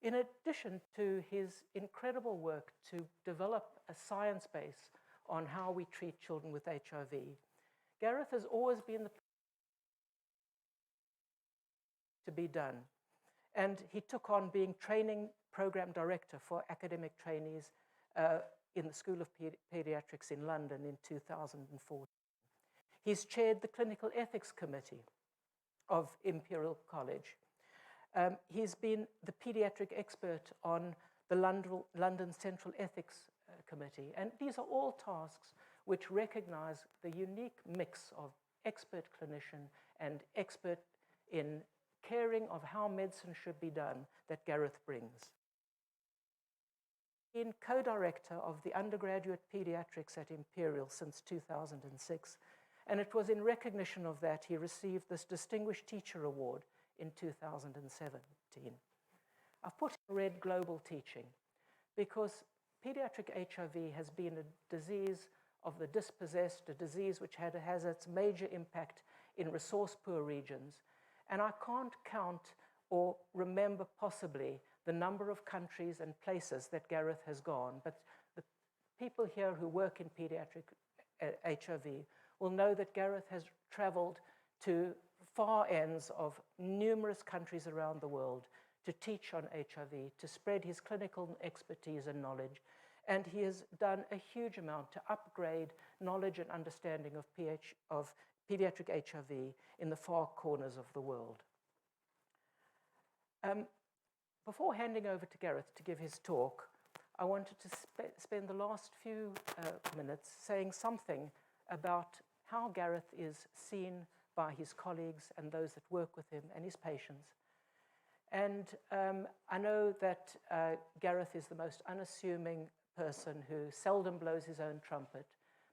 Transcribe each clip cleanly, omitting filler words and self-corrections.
In addition to his incredible work to develop a science base on how we treat children with HIV, Gareth has always been the to be done. And he took on being training program director for academic trainees in the School of Paediatrics in London in 2014. He's chaired the Clinical Ethics Committee of Imperial College. He's been the pediatric expert on the London Central Ethics Committee. And these are all tasks which recognize the unique mix of expert clinician and expert in caring of how medicine should be done that Gareth brings. He's been co-director of the undergraduate pediatrics at Imperial since 2006, and it was in recognition of that he received this Distinguished Teacher Award in 2017. I've put in red global teaching because pediatric HIV has been a disease of the dispossessed, a disease which has its major impact in resource-poor regions. And I can't count or remember possibly the number of countries and places that Gareth has gone, but the people here who work in pediatric HIV will know that Gareth has traveled to far ends of numerous countries around the world to teach on HIV, to spread his clinical expertise and knowledge. And he has done a huge amount to upgrade knowledge and understanding of pediatric HIV in the far corners of the world. Before handing over to Gareth to give his talk, I wanted to spend the last few minutes saying something about how Gareth is seen by his colleagues and those that work with him and his patients. And I know that Gareth is the most unassuming person who seldom blows his own trumpet,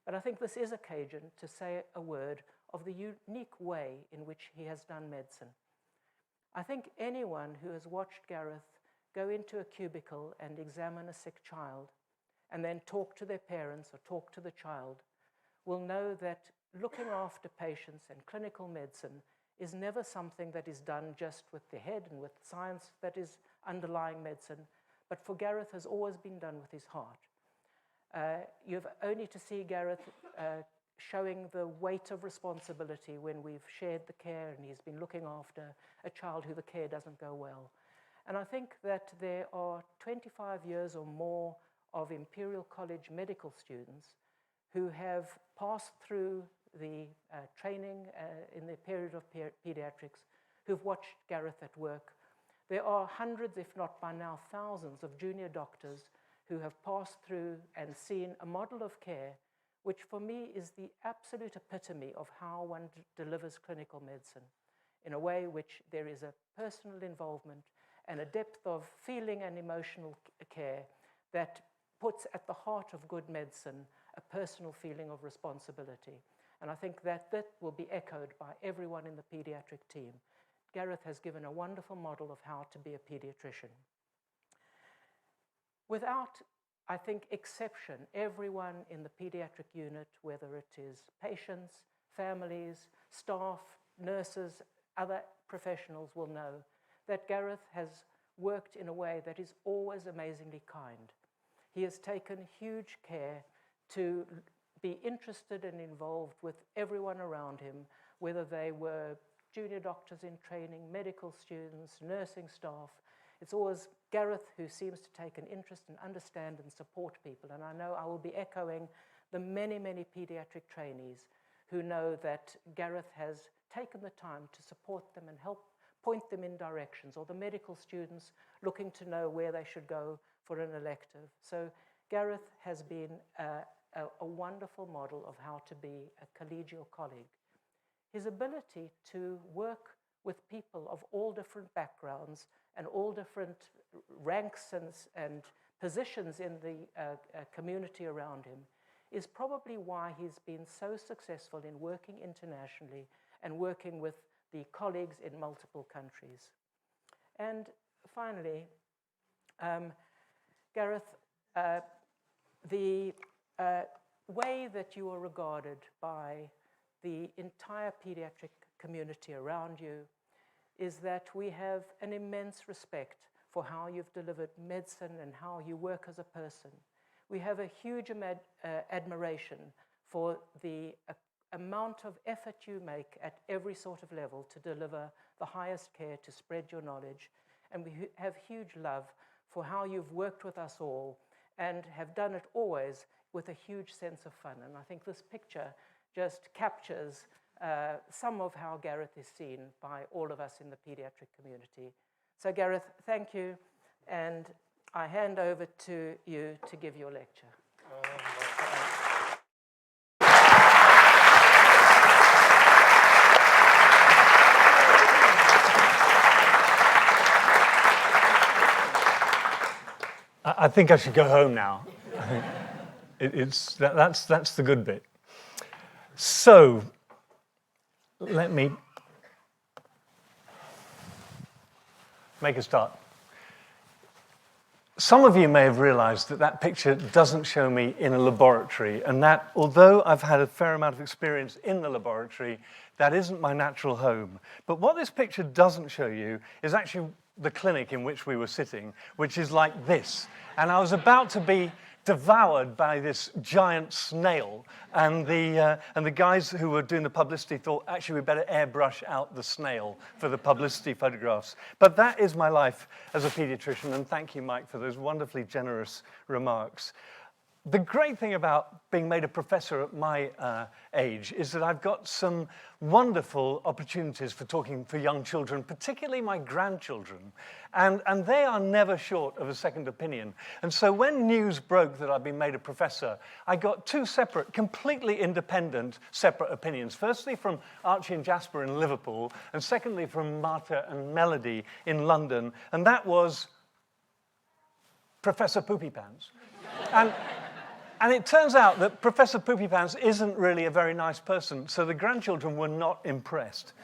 but I think this is occasion to say a word of the unique way in which he has done medicine. I think anyone who has watched Gareth go into a cubicle and examine a sick child and then talk to their parents or talk to the child will know that looking after patients and clinical medicine is never something that is done just with the head and with science that is underlying medicine, but for Gareth has always been done with his heart. You've only to see Gareth showing the weight of responsibility when we've shared the care and he's been looking after a child who the care doesn't go well. And I think that there are 25 years or more of Imperial College medical students who have passed through the training in the period of pediatrics, who've watched Gareth at work. There are hundreds, if not by now thousands, of junior doctors who have passed through and seen a model of care which for me is the absolute epitome of how one delivers clinical medicine, in a way which there is a personal involvement and a depth of feeling and emotional care that puts at the heart of good medicine a personal feeling of responsibility. And I think that that will be echoed by everyone in the pediatric team. Gareth has given a wonderful model of how to be a pediatrician. Without, I think, exception, everyone in the pediatric unit, whether it is patients, families, staff, nurses, other professionals will know that Gareth has worked in a way that is always amazingly kind. He has taken huge care to be interested and involved with everyone around him, whether they were junior doctors in training, medical students, nursing staff. It's always Gareth who seems to take an interest and understand and support people. And I know I will be echoing the many, many pediatric trainees who know that Gareth has taken the time to support them and help point them in directions, or the medical students looking to know where they should go for an elective. So Gareth has been a wonderful model of how to be a collegial colleague. His ability to work with people of all different backgrounds and all different ranks and positions in the community around him is probably why he's been so successful in working internationally and working with the colleagues in multiple countries. And finally, Gareth, the way that you are regarded by the entire pediatric community around you is that we have an immense respect for how you've delivered medicine and how you work as a person. We have a huge admiration for the amount of effort you make at every sort of level to deliver the highest care, to spread your knowledge. And we have huge love for how you've worked with us all and have done it always with a huge sense of fun. And I think this picture just captures some of how Gareth is seen by all of us in the pediatric community. So Gareth, thank you. And I hand over to you to give your lecture. I think I should go home now. That's the good bit. So, let me make a start. Some of you may have realized that that picture doesn't show me in a laboratory, and that although I've had a fair amount of experience in the laboratory, that isn't my natural home. But what this picture doesn't show you is actually the clinic in which we were sitting, which is like this. And I was about to be devoured by this giant snail, and the guys who were doing the publicity thought, actually, we better airbrush out the snail for the publicity photographs. But that is my life as a pediatrician, and thank you, Mike, for those wonderfully generous remarks. The great thing about being made a professor at my age is that I've got some wonderful opportunities for talking for young children, particularly my grandchildren. And they are never short of a second opinion. And so when news broke that I'd been made a professor, I got two separate, completely independent, separate opinions. Firstly, from Archie and Jasper in Liverpool, and secondly, from Marta and Melody in London. And that was Professor Poopy Pants. And it turns out that Professor Poopy Pants isn't really a very nice person, so the grandchildren were not impressed.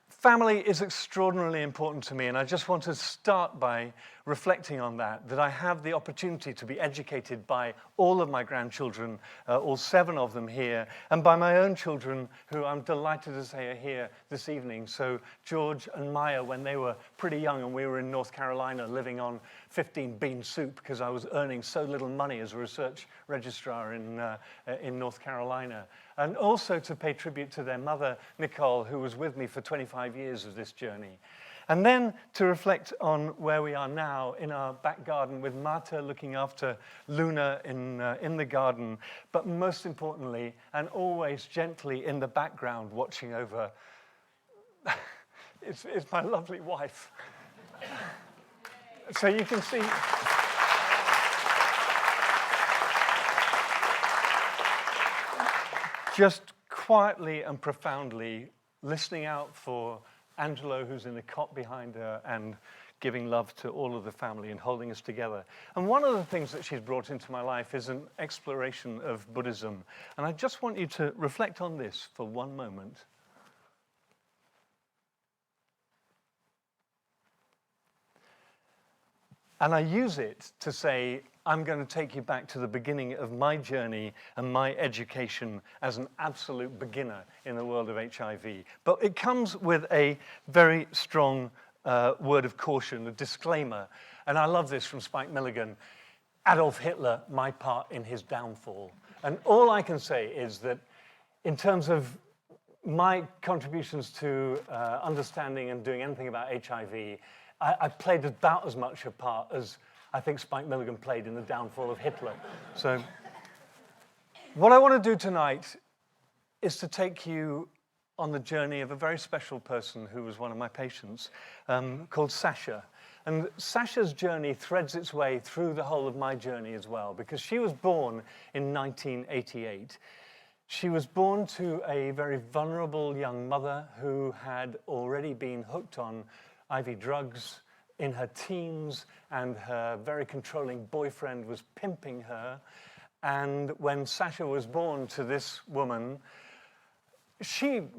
Family is extraordinarily important to me, and I just want to start by reflecting on that I have the opportunity to be educated by all of my grandchildren, all 7 of them here, and by my own children, who I'm delighted to say are here this evening. So George and Maya, when they were pretty young and we were in North Carolina living on 15 bean soup because I was earning so little money as a research registrar in North Carolina. And also to pay tribute to their mother, Nicole, who was with me for 25 years of this journey. And then to reflect on where we are now in our back garden with Marta looking after Luna in the garden, but most importantly, and always gently in the background watching over, it's my lovely wife. So you can see, just quietly and profoundly listening out for Angelo, who's in the cot behind her, and giving love to all of the family and holding us together. And one of the things that she's brought into my life is an exploration of Buddhism. And I just want you to reflect on this for one moment. And I use it to say, I'm going to take you back to the beginning of my journey and my education as an absolute beginner in the world of HIV. But it comes with a very strong word of caution, a disclaimer. And I love this from Spike Milligan. Adolf Hitler, my part in his downfall. And all I can say is that in terms of my contributions to understanding and doing anything about HIV, I played about as much a part as I think Spike Milligan played in the downfall of Hitler. So what I want to do tonight is to take you on the journey of a very special person who was one of my patients, called Sasha. And Sasha's journey threads its way through the whole of my journey as well, because she was born in 1988. She was born to a very vulnerable young mother who had already been hooked on IV drugs in her teens, and her very controlling boyfriend was pimping her. And when Sasha was born to this woman,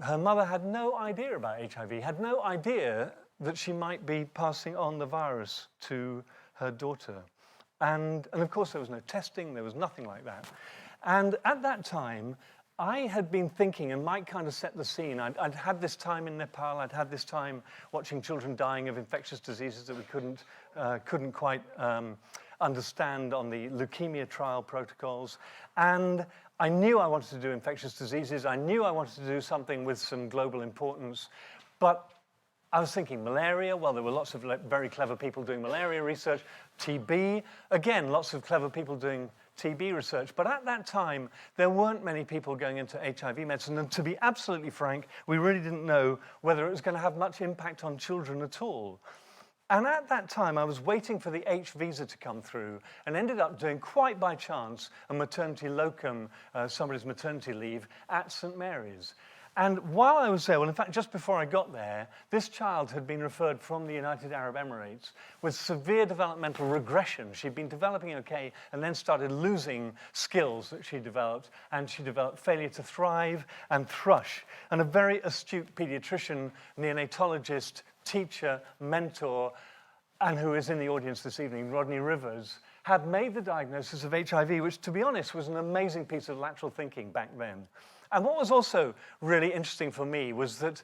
her mother had no idea about HIV, had no idea that she might be passing on the virus to her daughter. And of course, there was no testing, there was nothing like that. And at that time, I had been thinking, and Mike kind of set the scene. I'd had this time in Nepal. I'd had this time watching children dying of infectious diseases that we couldn't quite understand on the leukemia trial protocols. And I knew I wanted to do infectious diseases. I knew I wanted to do something with some global importance. But I was thinking malaria. Well, there were lots of very clever people doing malaria research. TB, again, lots of clever people doing TB research. But at that time, there weren't many people going into HIV medicine. And to be absolutely frank, we really didn't know whether it was going to have much impact on children at all. And at that time, I was waiting for the H visa to come through and ended up doing, quite by chance, a maternity locum, somebody's maternity leave at St. Mary's. And while I was there, well, in fact, just before I got there, this child had been referred from the United Arab Emirates with severe developmental regression. She'd been developing okay and then started losing skills that she developed. And she developed failure to thrive and thrush. And a very astute pediatrician, neonatologist, teacher, mentor, and who is in the audience this evening, Rodney Rivers, had made the diagnosis of HIV, which, to be honest, was an amazing piece of lateral thinking back then. And what was also really interesting for me was that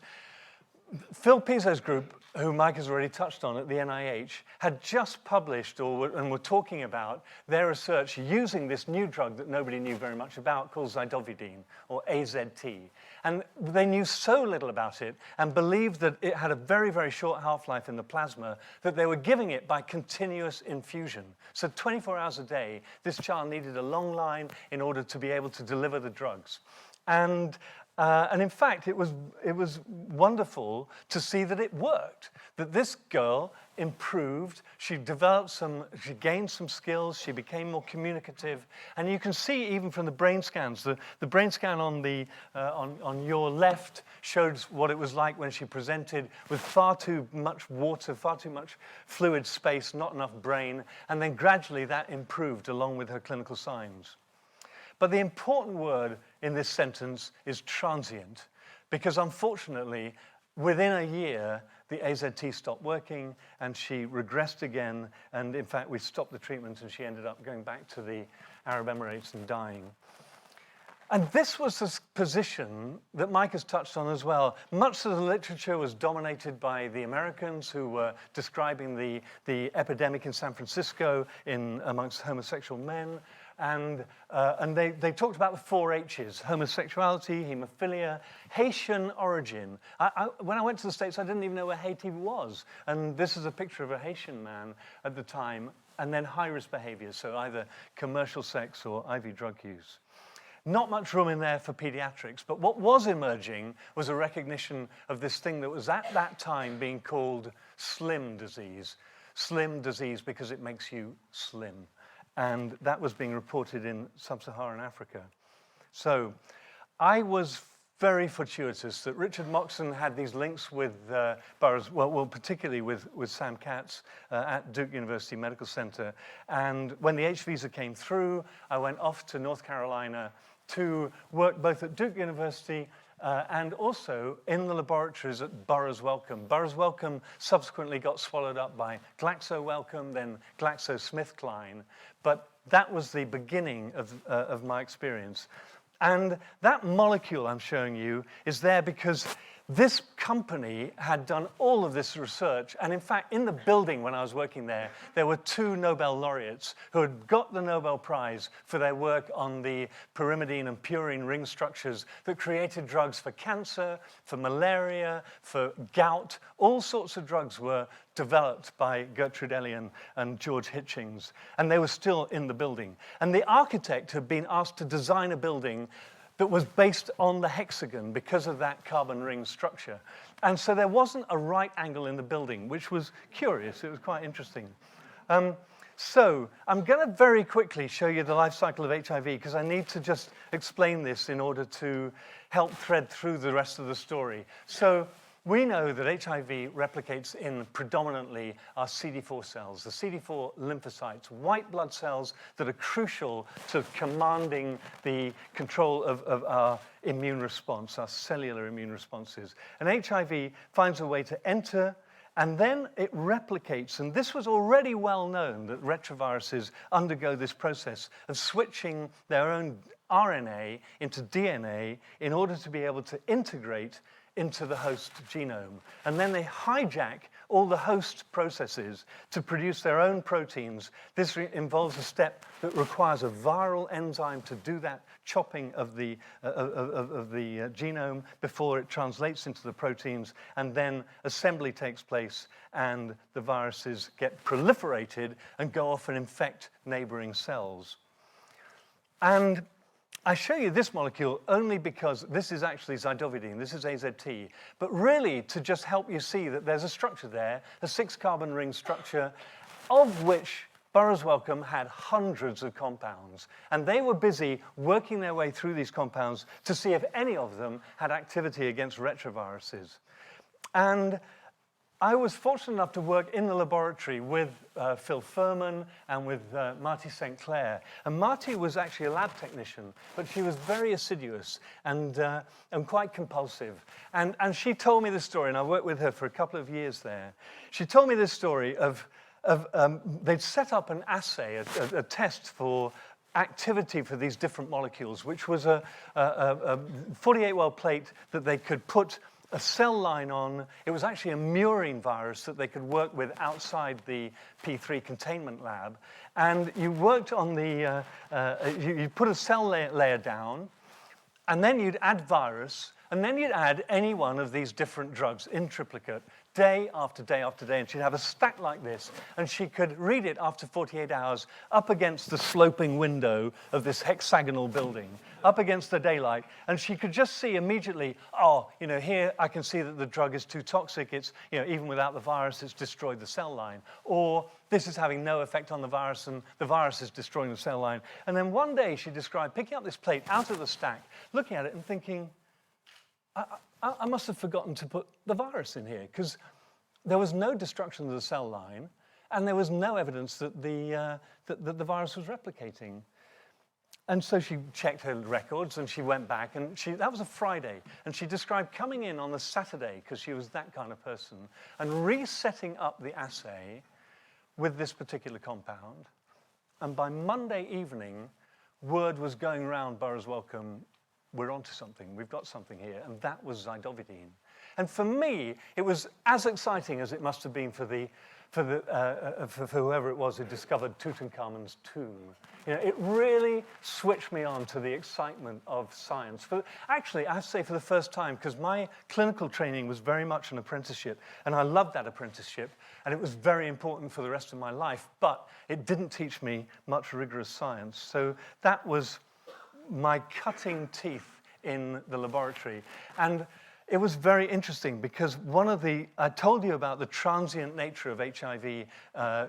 Phil Pizzo's group, who Mike has already touched on at the NIH, had just published and were talking about their research using this new drug that nobody knew very much about called zidovudine, or AZT. And they knew so little about it and believed that it had a very, very short half-life in the plasma that they were giving it by continuous infusion. So 24 hours a day, this child needed a long line in order to be able to deliver the drugs. And in fact, it was wonderful to see that it worked, that this girl improved, she gained some skills, she became more communicative. And you can see even from the brain scans, the brain scan on your left showed what it was like when she presented with far too much water, far too much fluid space, not enough brain. And then gradually that improved along with her clinical signs. But the important word in this sentence is transient, because unfortunately, within a year, the AZT stopped working and she regressed again. And in fact, we stopped the treatment and she ended up going back to the Arab Emirates and dying. And this was the position that Mike has touched on as well. Much of the literature was dominated by the Americans who were describing the epidemic in San Francisco amongst homosexual men. And they talked about the 4 H's: homosexuality, hemophilia, Haitian origin. When I went to the States, I didn't even know where Haiti was. And this is a picture of a Haitian man at the time. And then high-risk behavior, so either commercial sex or IV drug use. Not much room in there for pediatrics, but what was emerging was a recognition of this thing that was at that time being called slim disease. Slim disease because it makes you slim. And that was being reported in sub-Saharan Africa. So I was very fortuitous that Richard Moxon had these links with boroughs, well, particularly with Sam Katz at Duke University Medical Center. And when the H visa came through, I went off to North Carolina to work both at Duke University and also in the laboratories at Burroughs Wellcome. Burroughs Wellcome subsequently got swallowed up by Glaxo Wellcome, then GlaxoSmithKline. But that was the beginning of my experience. And that molecule I'm showing you is there because this company had done all of this research. And in fact, in the building when I was working there, there were 2 Nobel laureates who had got the Nobel Prize for their work on the pyrimidine and purine ring structures that created drugs for cancer, for malaria, for gout. All sorts of drugs were developed by Gertrude Elion and George Hitchings. And they were still in the building. And the architect had been asked to design a building that was based on the hexagon because of that carbon ring structure. And so there wasn't a right angle in the building, which was curious. It was quite interesting. So I'm going to very quickly show you the life cycle of HIV, because I need to just explain this in order to help thread through the rest of the story. So we know that HIV replicates in predominantly our CD4 cells, the CD4 lymphocytes, white blood cells that are crucial to commanding the control of our immune response, our cellular immune responses. And HIV finds a way to enter, and then it replicates. And this was already well known, that retroviruses undergo this process of switching their own RNA into DNA in order to be able to integrate into the host genome. And then they hijack all the host processes to produce their own proteins. This involves a step that requires a viral enzyme to do that chopping of the genome before it translates into the proteins, and then assembly takes place and the viruses get proliferated and go off and infect neighboring cells. And I show you this molecule only because this is actually zidovudine, this is AZT, but really to just help you see that there's a structure there, a 6-carbon ring structure, of which Burroughs Wellcome had hundreds of compounds. And they were busy working their way through these compounds to see if any of them had activity against retroviruses. And I was fortunate enough to work in the laboratory with Phil Furman and with Marty St. Clair. And Marty was actually a lab technician, but she was very assiduous and quite compulsive. And she told me this story, and I worked with her for a couple of years there. She told me this story of they'd set up an assay, a test for activity for these different molecules, which was a 48-well plate that they could put a cell line on. It was actually a murine virus that they could work with outside the P3 containment lab. And you worked on the, you put a cell layer down, and then you'd add virus, and then you'd add any one of these different drugs in triplicate, day after day after day, and she'd have a stack like this, and she could read it after 48 hours up against the sloping window of this hexagonal building, up against the daylight, and she could just see immediately, oh, you know, here I can see that the drug is too toxic, it's, you know, even without the virus, it's destroyed the cell line, or this is having no effect on the virus, and the virus is destroying the cell line. And then one day she described picking up this plate out of the stack, looking at it and thinking, I must have forgotten to put the virus in here, because there was no destruction of the cell line, and there was no evidence that the virus was replicating. And so she checked her records, and she went back, and that was a Friday, and she described coming in on a Saturday, because she was that kind of person, and resetting up the assay with this particular compound. And by Monday evening, word was going around Burroughs Wellcome, we're onto something, we've got something here, and that was zidovudine. And for me, it was as exciting as it must have been for whoever it was who discovered Tutankhamun's tomb. You know, it really switched me on to the excitement of science. Actually, I have to say for the first time, because my clinical training was very much an apprenticeship, and I loved that apprenticeship, and it was very important for the rest of my life, but it didn't teach me much rigorous science. So that was my cutting teeth in the laboratory. And it was very interesting because I told you about the transient nature of HIV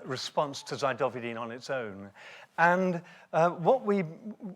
response to zidovudine on its own. And what we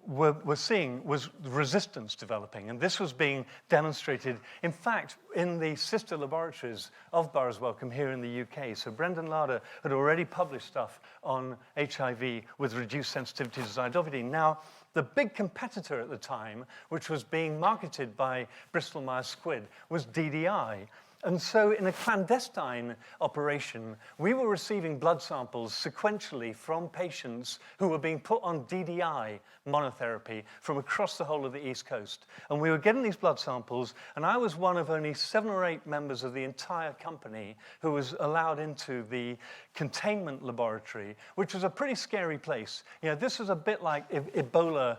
were seeing was resistance developing, and this was being demonstrated, in fact, in the sister laboratories of Burroughs Wellcome here in the UK. So Brendan Larder had already published stuff on HIV with reduced sensitivity to zidovudine. Now, the big competitor at the time, which was being marketed by Bristol Myers Squibb, was DDI. And so in a clandestine operation, we were receiving blood samples sequentially from patients who were being put on DDI monotherapy from across the whole of the East Coast. And we were getting these blood samples, and I was one of only 7 or 8 members of the entire company who was allowed into the containment laboratory, which was a pretty scary place. You know, this was a bit like Ebola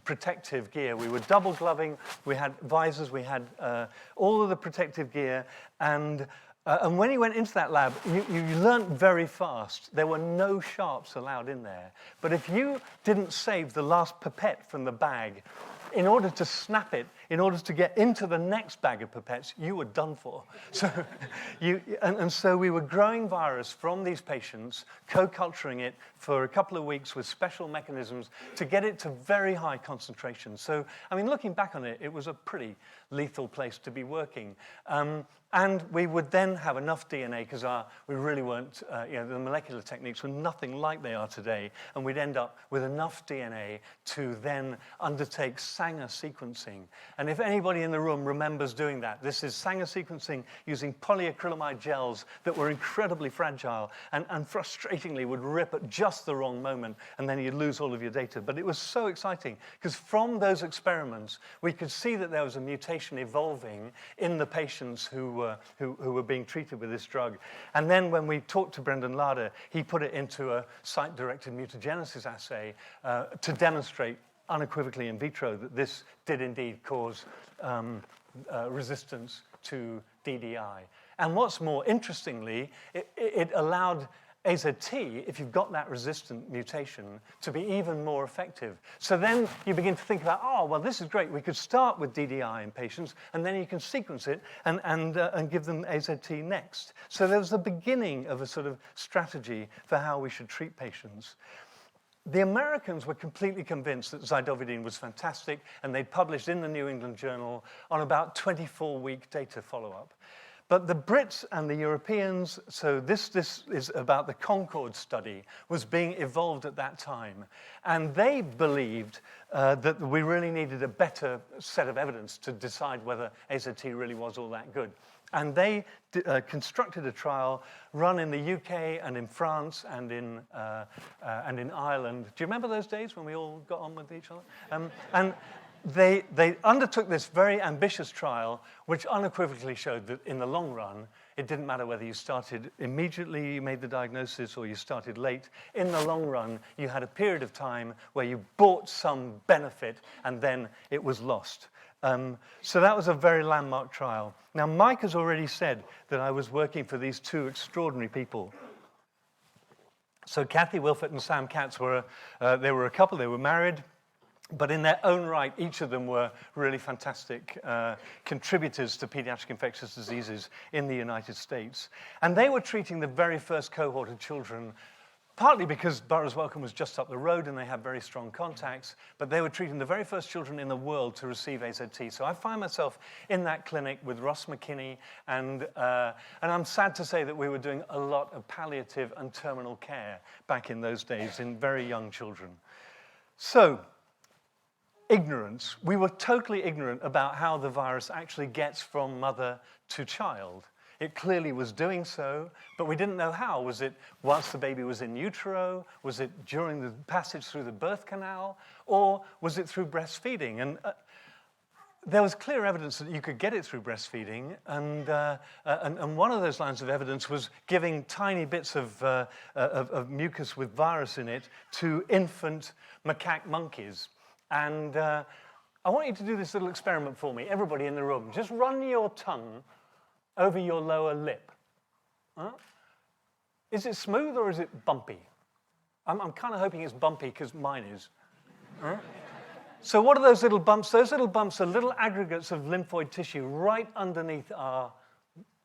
protective gear. We were double gloving, we had visors, we had all of the protective gear, and when you went into that lab, you learned very fast. There were no sharps allowed in there. But if you didn't save the last pipette from the bag, in order to snap it, in order to get into the next bag of pipettes, you were done for. So, so we were growing virus from these patients, co-culturing it for a couple of weeks with special mechanisms to get it to very high concentrations. So, I mean, looking back on it, it was a pretty lethal place to be working. And we would then have enough DNA, because we really weren't, the molecular techniques were nothing like they are today, and we'd end up with enough DNA to then undertake Sanger sequencing. And if anybody in the room remembers doing that, this is Sanger sequencing using polyacrylamide gels that were incredibly fragile and frustratingly would rip at just the wrong moment, and then you'd lose all of your data. But it was so exciting because from those experiments, we could see that there was a mutation evolving in the patients who were being treated with this drug. And then when we talked to Brendan Larder, he put it into a site-directed mutagenesis assay to demonstrate unequivocally in vitro that this did indeed cause resistance to DDI. And what's more, interestingly, it allowed AZT, if you've got that resistant mutation, to be even more effective. So then you begin to think about, oh, well, this is great. We could start with DDI in patients, and then you can sequence it and give them AZT next. So there was the beginning of a sort of strategy for how we should treat patients. The Americans were completely convinced that zidovudine was fantastic, and they published in the New England Journal on about 24-week data follow-up. But the Brits and the Europeans, so this is about the Concorde study, was being evolved at that time. And they believed that we really needed a better set of evidence to decide whether AZT really was all that good. And they constructed a trial run in the UK and in France and in Ireland. Do you remember those days when we all got on with each other? And they undertook this very ambitious trial, which unequivocally showed that in the long run, it didn't matter whether you started immediately, you made the diagnosis, or you started late. In the long run, you had a period of time where you bought some benefit and then it was lost. So that was a very landmark trial. Now, Mike has already said that I was working for these two extraordinary people. So Kathy Wilford and Sam Katz were a couple, they were married, but in their own right, each of them were really fantastic contributors to pediatric infectious diseases in the United States. And they were treating the very first cohort of children, partly because Burroughs Wellcome was just up the road and they had very strong contacts, but they were treating the very first children in the world to receive AZT. So I find myself in that clinic with Ross McKinney, and I'm sad to say that we were doing a lot of palliative and terminal care back in those days in very young children. So, ignorance. We were totally ignorant about how the virus actually gets from mother to child. It clearly was doing so, but we didn't know how. Was it whilst the baby was in utero? Was it during the passage through the birth canal? Or was it through breastfeeding? And there was clear evidence that you could get it through breastfeeding, and one of those lines of evidence was giving tiny bits of mucus with virus in it to infant macaque monkeys. And I want you to do this little experiment for me, everybody in the room. Just run your tongue over your lower lip. Is it smooth or is it bumpy? I'm kind of hoping it's bumpy because mine is. So what are those little bumps? Those little bumps are little aggregates of lymphoid tissue right underneath our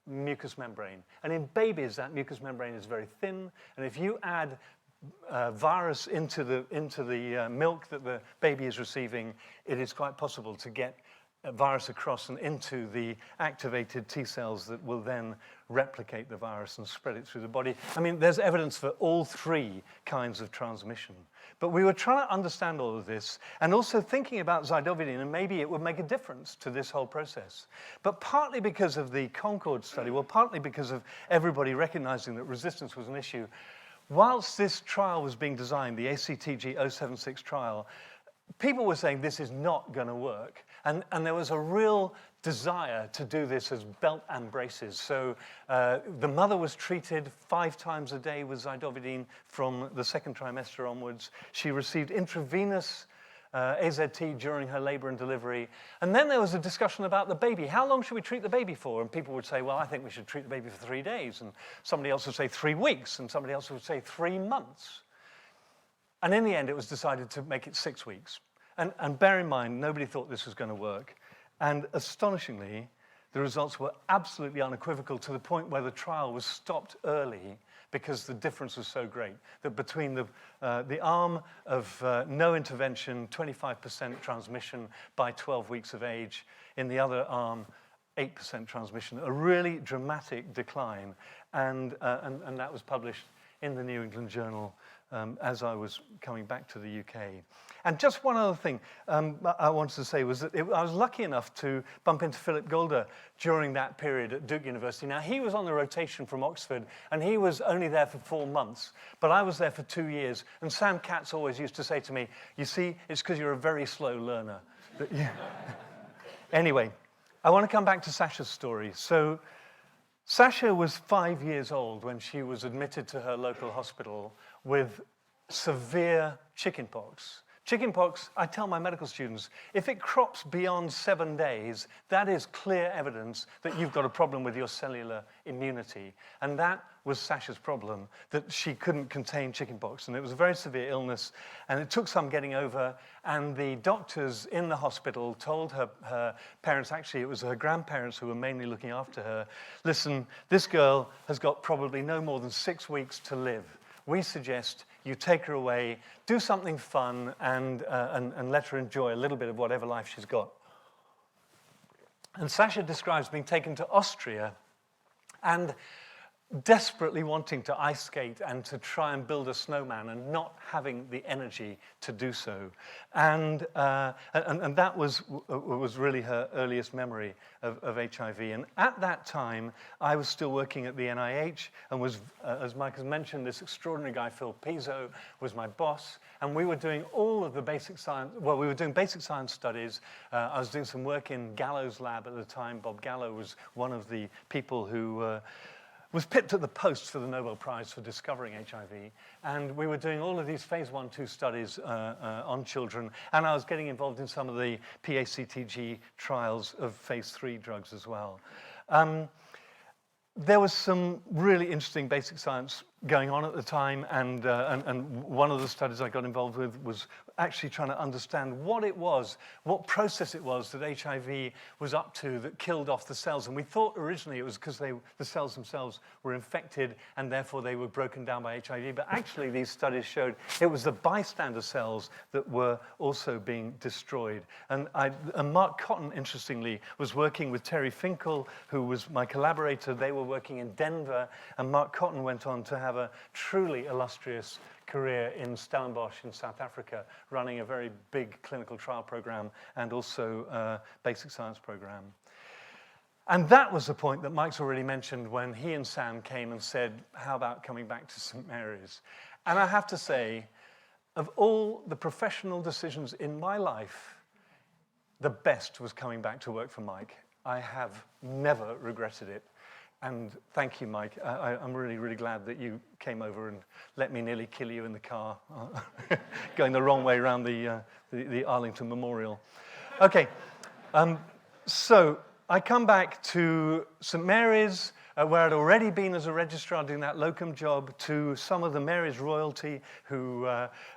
mucous membrane. And in babies, that mucous membrane is very thin. And if you add virus into the milk that the baby is receiving, it is quite possible to get a virus across and into the activated T cells that will then replicate the virus and spread it through the body. I mean, there's evidence for all three kinds of transmission. But we were trying to understand all of this and also thinking about zidovudine, and maybe it would make a difference to this whole process. But partly because of the Concorde study, well, partly because of everybody recognizing that resistance was an issue, whilst this trial was being designed, the ACTG 076 trial, people were saying this is not going to work. And there was a real desire to do this as belt and braces. So the mother was treated 5 times a day with zidovudine from the second trimester onwards. She received intravenous AZT during her labor and delivery. And then there was a discussion about the baby. How long should we treat the baby for? And people would say, well, I think we should treat the baby for 3 days. And somebody else would say 3 weeks. And somebody else would say 3 months. And in the end, it was decided to make it 6 weeks. And bear in mind, nobody thought this was going to work. And astonishingly, the results were absolutely unequivocal to the point where the trial was stopped early because the difference was so great that between the arm of no intervention, 25% transmission by 12 weeks of age, in the other arm, 8% transmission, a really dramatic decline. And that was published in the New England Journal as I was coming back to the UK. And just one other thing I wanted to say was that I was lucky enough to bump into Philip Golder during that period at Duke University. Now, he was on the rotation from Oxford, and he was only there for 4 months, but I was there for 2 years. And Sam Katz always used to say to me, you see, it's because you're a very slow learner. Anyway, I want to come back to Sasha's story. So Sasha was 5 years old when she was admitted to her local hospital with severe chickenpox. Chickenpox, I tell my medical students, if it crops beyond 7 days, that is clear evidence that you've got a problem with your cellular immunity. And that was Sasha's problem, that she couldn't contain chickenpox. And it was a very severe illness, and it took some getting over. And the doctors in the hospital told her parents, actually it was her grandparents who were mainly looking after her, listen, this girl has got probably no more than 6 weeks to live. We suggest you take her away, do something fun, and let her enjoy a little bit of whatever life she's got. And Sasha describes being taken to Austria and desperately wanting to ice skate and to try and build a snowman and not having the energy to do so. And that was really her earliest memory of HIV. And at that time, I was still working at the NIH and was, as Mike has mentioned, this extraordinary guy, Phil Pizzo, was my boss. And we were doing all of the basic science, well, we were doing basic science studies. I was doing some work in Gallo's lab at the time. Bob Gallo was one of the people who was pipped at the post for the Nobel Prize for discovering HIV. And we were doing all of these phase 1-2 studies on children. And I was getting involved in some of the PACTG trials of phase 3 drugs as well. There was some really interesting basic science going on at the time, and one of the studies I got involved with was actually trying to understand what it was, what process it was that HIV was up to that killed off the cells. And we thought originally it was because the cells themselves were infected and therefore they were broken down by HIV. But actually these studies showed it was the bystander cells that were also being destroyed. And Mark Cotton, interestingly, was working with Terry Finkel, who was my collaborator. They were working in Denver, and Mark Cotton went on to have a truly illustrious career in Stellenbosch in South Africa, running a very big clinical trial program and also a basic science program. And that was the point that Mike's already mentioned when he and Sam came and said, how about coming back to St. Mary's? And I have to say, of all the professional decisions in my life, the best was coming back to work for Mike. I have never regretted it. And thank you, Mike. I'm really, really glad that you came over and let me nearly kill you in the car, going the wrong way around the Arlington Memorial. Okay, so I come back to St. Mary's, where I'd already been as a registrar doing that locum job, to some of the Mary's royalty who,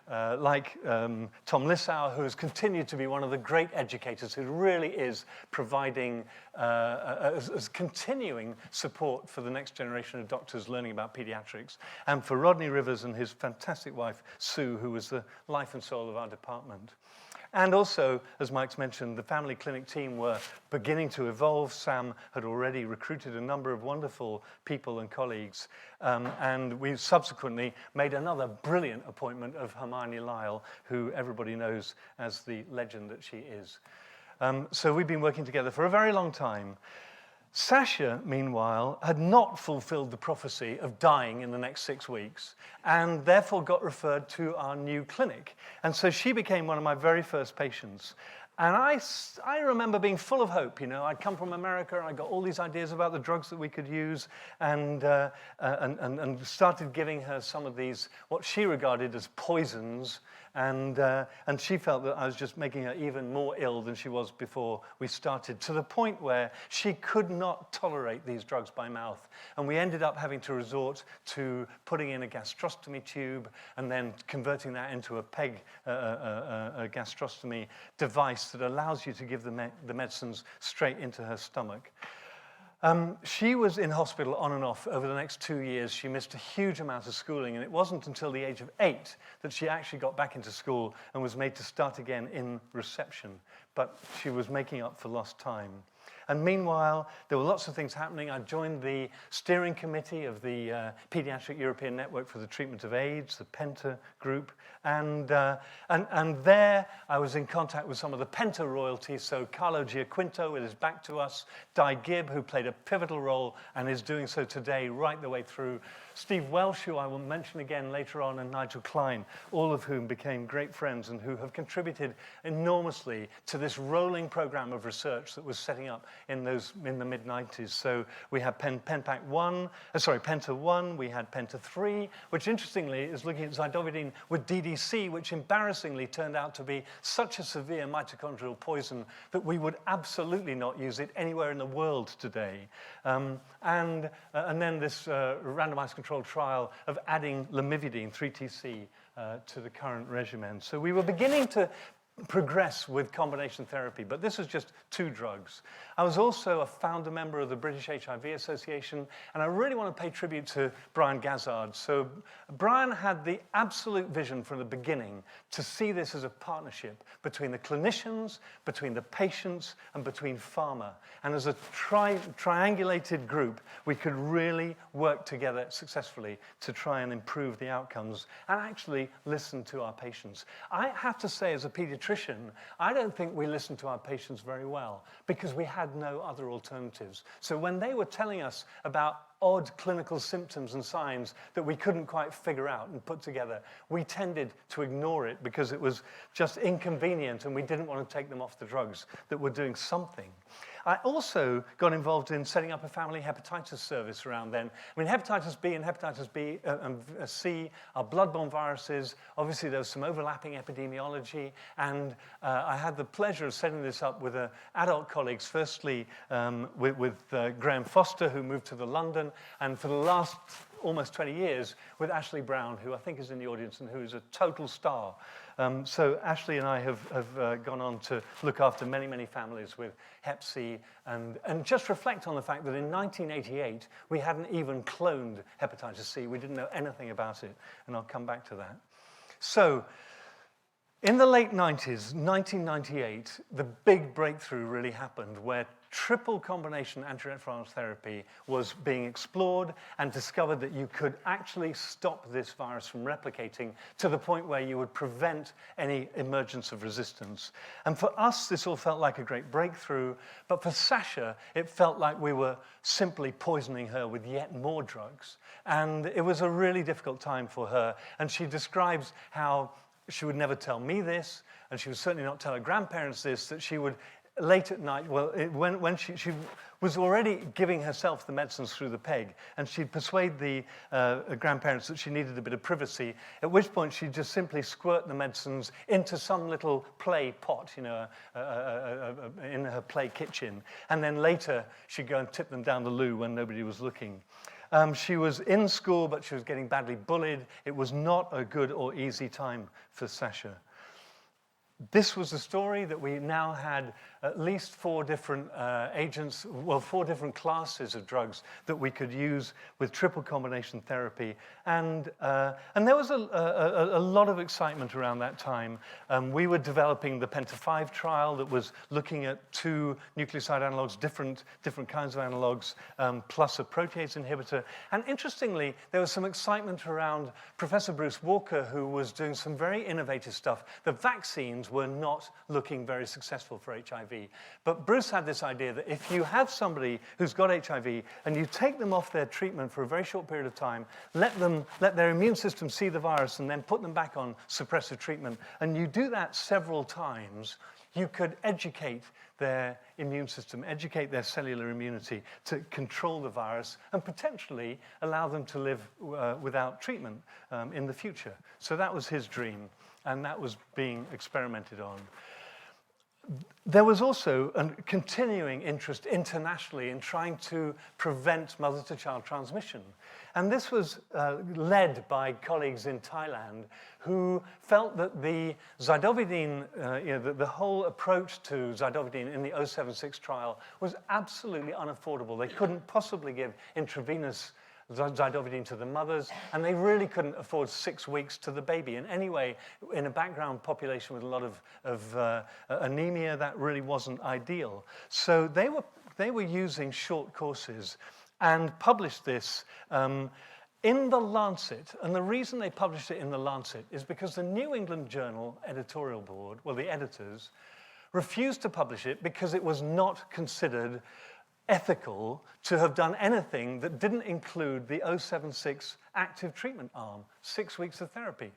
like Tom Lissau, who has continued to be one of the great educators who really is providing as continuing support for the next generation of doctors learning about pediatrics, and for Rodney Rivers and his fantastic wife, Sue, who was the life and soul of our department. And also, as Mike's mentioned, the family clinic team were beginning to evolve. Sam had already recruited a number of wonderful people and colleagues. And we subsequently made another brilliant appointment of Hermione Lyle, who everybody knows as the legend that she is. So we've been working together for a very long time. Sasha, meanwhile, had not fulfilled the prophecy of dying in the next 6 weeks and therefore got referred to our new clinic. And so she became one of my very first patients. And I remember being full of hope. You know, I'd come from America, and I got all these ideas about the drugs that we could use, and started giving her some of these, what she regarded as poisons, and she felt that I was just making her even more ill than she was before we started, to the point where she could not tolerate these drugs by mouth. And we ended up having to resort to putting in a gastrostomy tube and then converting that into a PEG, a gastrostomy device that allows you to give the medicines straight into her stomach. She was in hospital on and off over the next 2 years. She missed a huge amount of schooling, and it wasn't until the age of 8 that she actually got back into school and was made to start again in reception. But she was making up for lost time. And meanwhile, there were lots of things happening. I joined the steering committee of the Paediatric European Network for the Treatment of AIDS, the PENTA group. And there I was in contact with some of the PENTA royalty. So Carlo Giaquinto, it is back to us. Di Gibb, who played a pivotal role and is doing so today right the way through. Steve Welsh, who I will mention again later on, and Nigel Klein, all of whom became great friends and who have contributed enormously to this rolling program of research that was setting up in the mid-90s. So we had PENTA 1, we had PENTA 3, which interestingly is looking at zidovudine with DDC, which embarrassingly turned out to be such a severe mitochondrial poison that we would absolutely not use it anywhere in the world today. And then this randomized controlled trial of adding lamivudine, 3TC, to the current regimen. So we were beginning to progress with combination therapy, but this was just 2 drugs. I was also a founder member of the British HIV Association, and I really want to pay tribute to Brian Gazzard. So Brian had the absolute vision from the beginning to see this as a partnership between the clinicians, between the patients, and between pharma. And as a triangulated group, we could really work together successfully to try and improve the outcomes and actually listen to our patients. I have to say, as a pediatrician, I don't think we listened to our patients very well because we had no other alternatives. So when they were telling us about odd clinical symptoms and signs that we couldn't quite figure out and put together, we tended to ignore it because it was just inconvenient and we didn't want to take them off the drugs that were doing something. I also got involved in setting up a family hepatitis service around then. I mean, hepatitis B and hepatitis B and C are blood-borne viruses. Obviously, there was some overlapping epidemiology, and I had the pleasure of setting this up with adult colleagues, firstly with Graham Foster, who moved to London, and for the last almost 20 years with Ashley Brown, who I think is in the audience and who is a total star. So Ashley and I have gone on to look after many, many families with Hep C and just reflect on the fact that in 1988, we hadn't even cloned hepatitis C. We didn't know anything about it, and I'll come back to that. So in the late 90s, 1998, the big breakthrough really happened where triple combination antiretroviral therapy was being explored and discovered that you could actually stop this virus from replicating to the point where you would prevent any emergence of resistance. And for us, this all felt like a great breakthrough, but for Sasha, it felt like we were simply poisoning her with yet more drugs. And it was a really difficult time for her, and she describes how she would never tell me this, and she would certainly not tell her grandparents this, that she would late at night, when she was already giving herself the medicines through the peg, and she'd persuade the grandparents that she needed a bit of privacy, at which point she'd just simply squirt the medicines into some little play pot, you know, in her play kitchen, and then later she'd go and tip them down the loo when nobody was looking. She was in school, but she was getting badly bullied. It was not a good or easy time for Sasha. This was a story that we now had at least 4 different agents, well, 4 different classes of drugs that we could use with triple combination therapy. And there was a lot of excitement around that time. We were developing the PENTA 5 trial that was looking at 2 nucleoside analogs, different kinds of analogs, plus a protease inhibitor. And interestingly, there was some excitement around Professor Bruce Walker, who was doing some very innovative stuff. The vaccines were not looking very successful for HIV. But Bruce had this idea that if you have somebody who's got HIV and you take them off their treatment for a very short period of time, let their immune system see the virus and then put them back on suppressive treatment, and you do that several times, you could educate their immune system, educate their cellular immunity to control the virus and potentially allow them to live without treatment in the future. So that was his dream, and that was being experimented on. There was also a continuing interest internationally in trying to prevent mother-to-child transmission. And this was led by colleagues in Thailand who felt that the zidovudine, the whole approach to zidovudine in the 076 trial was absolutely unaffordable. They couldn't possibly give intravenous zidovudine to the mothers, and they really couldn't afford 6 weeks to the baby. And anyway, in a background population with a lot of anemia, that really wasn't ideal. So they were they were using short courses and published this in the Lancet. And the reason they published it in the Lancet is because the New England Journal editorial board, well, the editors, refused to publish it because it was not considered ethical to have done anything that didn't include the 076 active treatment arm, 6 weeks of therapy.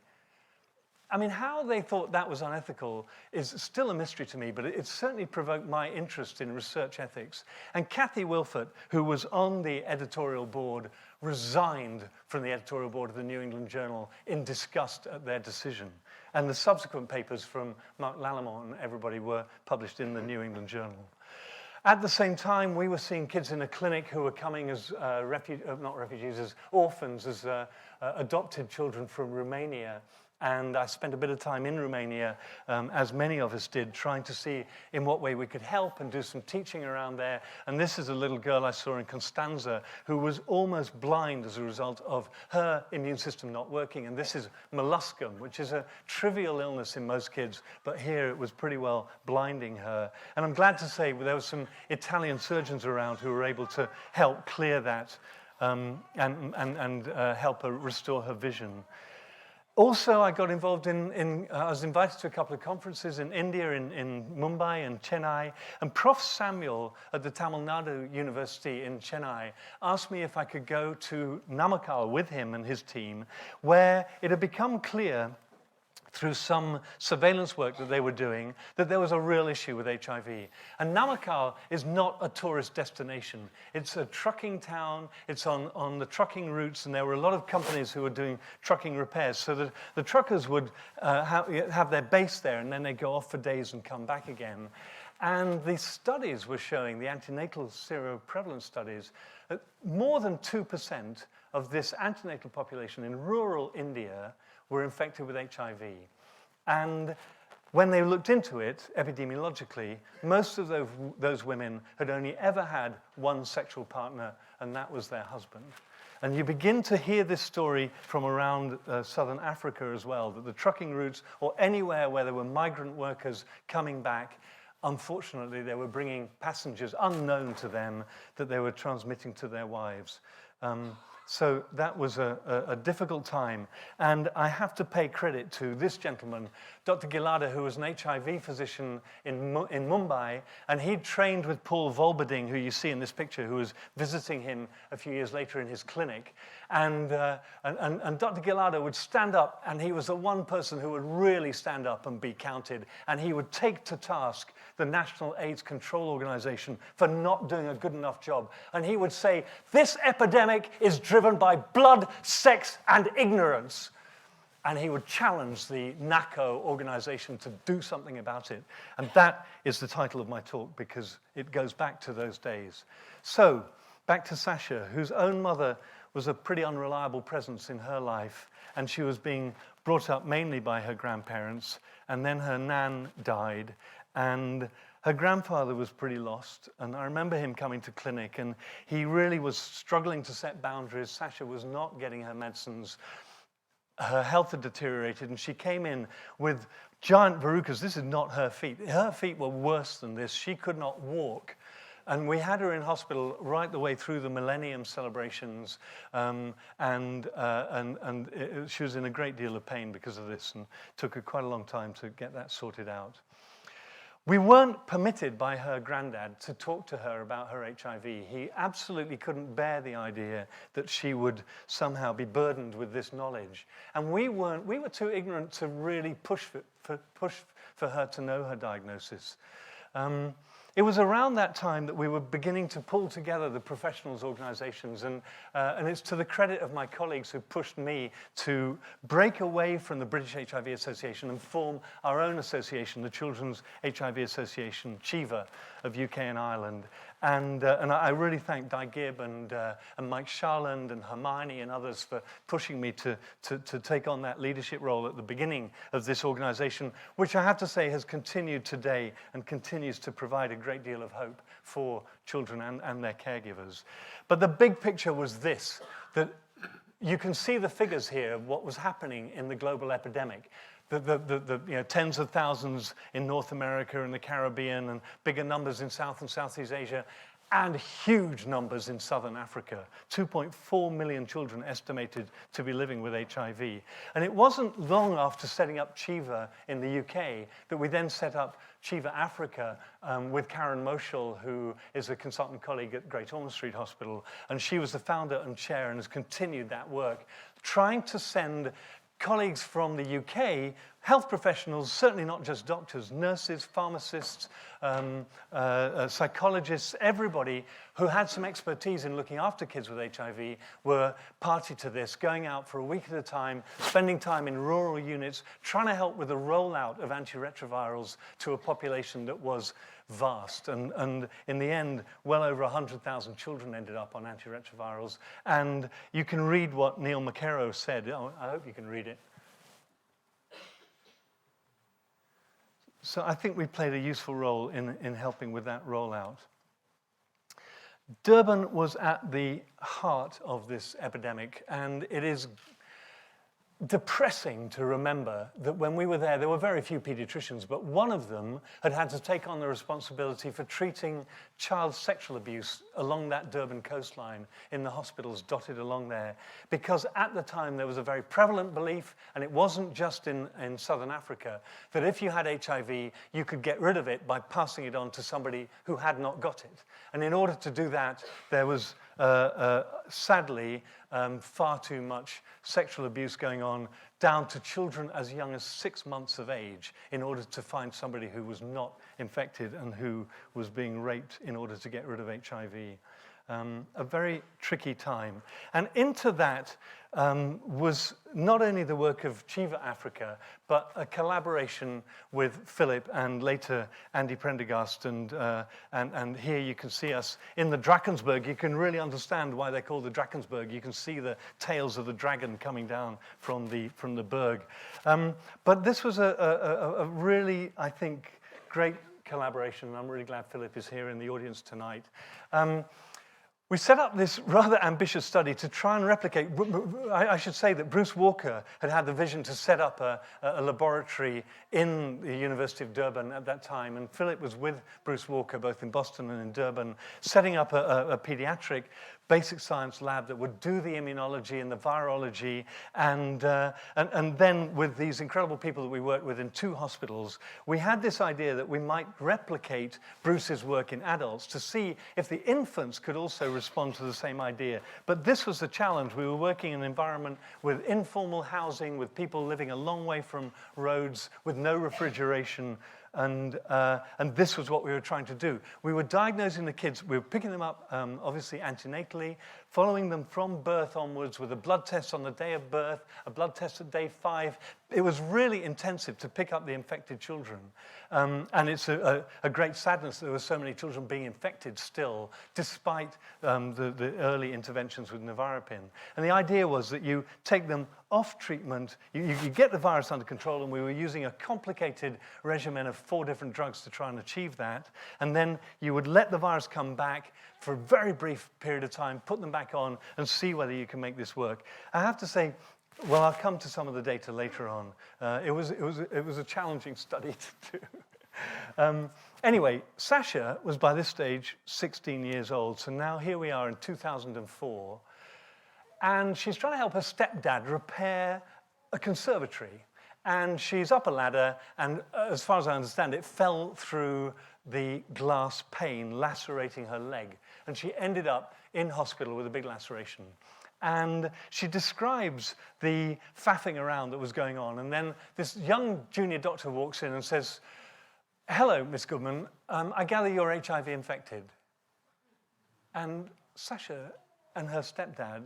I mean, how they thought that was unethical is still a mystery to me, but it certainly provoked my interest in research ethics. And Kathy Wilford, who was on the editorial board, resigned from the editorial board of the New England Journal in disgust at their decision. And the subsequent papers from Mark Lamont and everybody were published in the New England Journal. At the same time, we were seeing kids in a clinic who were coming as not refugees, as orphans, as adopted children from Romania. And I spent a bit of time in Romania, as many of us did, trying to see in what way we could help and do some teaching around there. And this is a little girl I saw in Constanza who was almost blind as a result of her immune system not working. And this is molluscum, which is a trivial illness in most kids, but here it was pretty well blinding her. And I'm glad to say there were some Italian surgeons around who were able to help clear that and help her restore her vision. Also, I got involved I was invited to a couple of conferences in India, in Mumbai and Chennai, and Prof. Samuel at the Tamil Nadu University in Chennai asked me if I could go to Namakkal with him and his team, where it had become clear through some surveillance work that they were doing, that there was a real issue with HIV. And Namakkal is not a tourist destination. It's a trucking town. It's on the trucking routes, and there were a lot of companies who were doing trucking repairs, so that the truckers would have their base there, and then they'd go off for days and come back again. And the studies were showing, the antenatal seroprevalence studies, that more than 2% of this antenatal population in rural India were infected with HIV. And when they looked into it, epidemiologically, most of those women had only ever had one sexual partner, and that was their husband. And you begin to hear this story from around southern Africa as well, that the trucking routes, or anywhere where there were migrant workers coming back, unfortunately, they were bringing passengers unknown to them that they were transmitting to their wives. So that was a difficult time. And I have to pay credit to this gentleman, Dr. Gilada, who was an HIV physician in Mumbai, and he trained with Paul Volberding, who you see in this picture, who was visiting him a few years later in his clinic. And Dr. Gilada would stand up, and he was the one person who would really stand up and be counted. And he would take to task the National AIDS Control Organization for not doing a good enough job. And he would say, "This epidemic is driven by blood, sex, and ignorance." And he would challenge the NACO organization to do something about it. And that is the title of my talk, because it goes back to those days. So, back to Sasha, whose own mother was a pretty unreliable presence in her life, and she was being brought up mainly by her grandparents, and then her nan died, and her grandfather was pretty lost, and I remember him coming to clinic, and he really was struggling to set boundaries. Sasha was not getting her medicines. Her health had deteriorated, and she came in with giant verrucas. This is not her feet. Her feet were worse than this. She could not walk. And we had her in hospital right the way through the Millennium celebrations, she was in a great deal of pain because of this, and took her quite a long time to get that sorted out. We weren't permitted by her granddad to talk to her about her HIV. He absolutely couldn't bear the idea that she would somehow be burdened with this knowledge. And we were too ignorant to really push for her to know her diagnosis. It was around that time that we were beginning to pull together the professionals' organizations, and it's to the credit of my colleagues who pushed me to break away from the British HIV Association and form our own association, the Children's HIV Association, CHIVA, of UK and Ireland. And I really thank Di Gibb and Mike Sharland and Hermione and others for pushing me to take on that leadership role at the beginning of this organization, which I have to say has continued today and continues to provide a great deal of hope for children and their caregivers. But the big picture was this, that you can see the figures here of what was happening in the global epidemic. The tens of thousands in North America and the Caribbean, and bigger numbers in South and Southeast Asia. and huge numbers in southern Africa. 2.4 million children estimated to be living with HIV. And it wasn't long after setting up Chiva in the UK that we then set up Chiva Africa with Karen Moschel, who is a consultant colleague at Great Ormond Street Hospital. And she was the founder and chair and has continued that work, trying to send colleagues from the UK, health professionals, certainly not just doctors, nurses, pharmacists, psychologists, everybody who had some expertise in looking after kids with HIV were party to this, going out for a week at a time, spending time in rural units, trying to help with the rollout of antiretrovirals to a population that was vast. And in the end, well over 100,000 children ended up on antiretrovirals. And you can read what Neil McKerrow said. Oh, I hope you can read it. So I think we played a useful role in helping with that rollout. Durban was at the heart of this epidemic, and it is depressing to remember that when we were there were very few pediatricians, but one of them had to take on the responsibility for treating child sexual abuse along that Durban coastline in the hospitals dotted along there. Because at the time there was a very prevalent belief, and it wasn't just in southern Africa, that if you had HIV, you could get rid of it by passing it on to somebody who had not got it. And in order to do that, there was sadly far too much sexual abuse going on, down to children as young as 6 months of age, in order to find somebody who was not infected and who was being raped in order to get rid of HIV. A very tricky time. And into that was not only the work of Chiva Africa, but a collaboration with Philip and later Andy Prendergast. And here you can see us in the Drakensberg. You can really understand why they're called the Drakensberg. You can see the tails of the dragon coming down from the berg. But this was a really, I think, great collaboration. I'm really glad Philip is here in the audience tonight. We set up this rather ambitious study to try and replicate. I should say that Bruce Walker had the vision to set up a laboratory in the University of Durban at that time, and Philip was with Bruce Walker both in Boston and in Durban, setting up a pediatric basic science lab that would do the immunology and the virology, and then with these incredible people that we worked with in 2 hospitals, we had this idea that we might replicate Bruce's work in adults to see if the infants could also respond to the same idea. But this was the challenge. We were working in an environment with informal housing, with people living a long way from roads, with no refrigeration, and this was what we were trying to do. We were diagnosing the kids. We were picking them up, obviously, antenatally, following them from birth onwards with a blood test on the day of birth, a blood test at day 5. It was really intensive to pick up the infected children. And it's a great sadness that there were so many children being infected still, despite the early interventions with nevirapine. And the idea was that you take them off treatment, you get the virus under control, and we were using a complicated regimen of 4 different drugs to try and achieve that. And then you would let the virus come back for a very brief period of time, put them back on, and see whether you can make this work. I have to say, well, I'll come to some of the data later on. It was a challenging study to do. Anyway, Sasha was by this stage 16 years old, so now here we are in 2004, and she's trying to help her stepdad repair a conservatory. And she's up a ladder, and as far as I understand it, fell through the glass pane, lacerating her leg. And she ended up in hospital with a big laceration. And she describes the faffing around that was going on. And then this young junior doctor walks in and says, "Hello, Miss Goodman, I gather you're HIV infected." And Sasha and her stepdad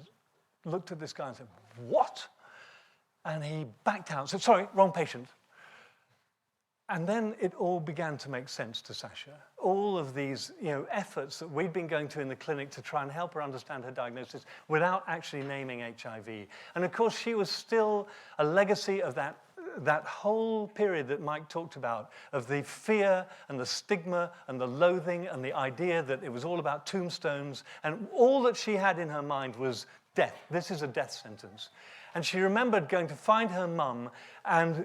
looked at this guy and said, "What?" And he backed out and said, "Sorry, wrong patient." And then it all began to make sense to Sasha. All of these efforts that we'd been going to in the clinic to try and help her understand her diagnosis without actually naming HIV. And of course, she was still a legacy of that whole period that Mike talked about, of the fear and the stigma and the loathing and the idea that it was all about tombstones. And all that she had in her mind was death. This is a death sentence. And she remembered going to find her mum, and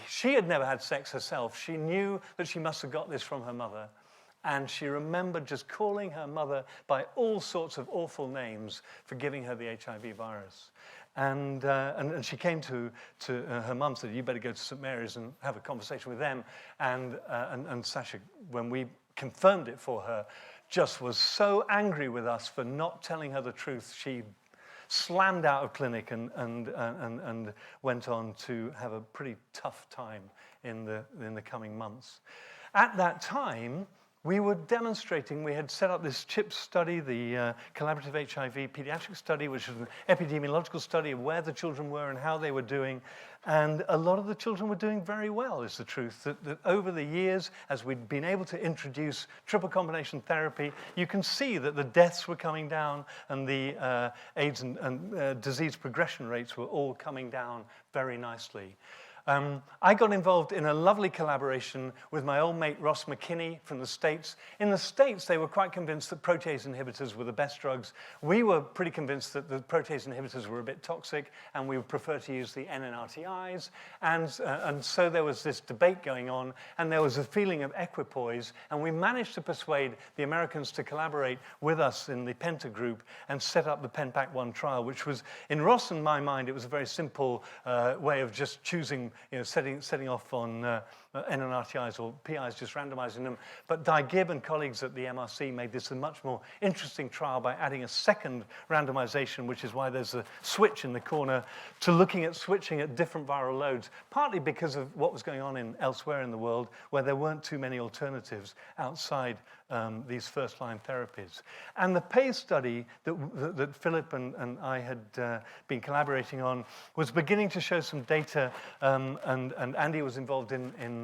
she had never had sex herself. She knew that she must have got this from her mother. And she remembered just calling her mother by all sorts of awful names for giving her the HIV virus. And she came to her mum, said, you better go to St. Mary's and have a conversation with them. And Sasha, when we confirmed it for her, just was so angry with us for not telling her the truth. She slammed out of clinic and went on to have a pretty tough time in the coming months. At that time, we were demonstrating, we had set up this CHIP study, the Collaborative HIV Pediatric Study, which was an epidemiological study of where the children were and how they were doing. And a lot of the children were doing very well, is the truth. That over the years, as we'd been able to introduce triple combination therapy, you can see that the deaths were coming down and the AIDS and disease progression rates were all coming down very nicely. I got involved in a lovely collaboration with my old mate Ross McKinney from the States. In the States, they were quite convinced that protease inhibitors were the best drugs. We were pretty convinced that the protease inhibitors were a bit toxic, and we would prefer to use the NNRTIs. And so there was this debate going on, and there was a feeling of equipoise, and we managed to persuade the Americans to collaborate with us in the Penta group and set up the PenPac-1 trial, which was, in Ross and my mind, it was a very simple way of just choosing, setting off on NNRTIs or PIs, just randomizing them. But Di Gibb and colleagues at the MRC made this a much more interesting trial by adding a second randomization, which is why there's a switch in the corner, to looking at switching at different viral loads, partly because of what was going on elsewhere in the world, where there weren't too many alternatives outside these first-line therapies. And the PACE study that Philip and I had been collaborating on was beginning to show some data, and Andy was involved in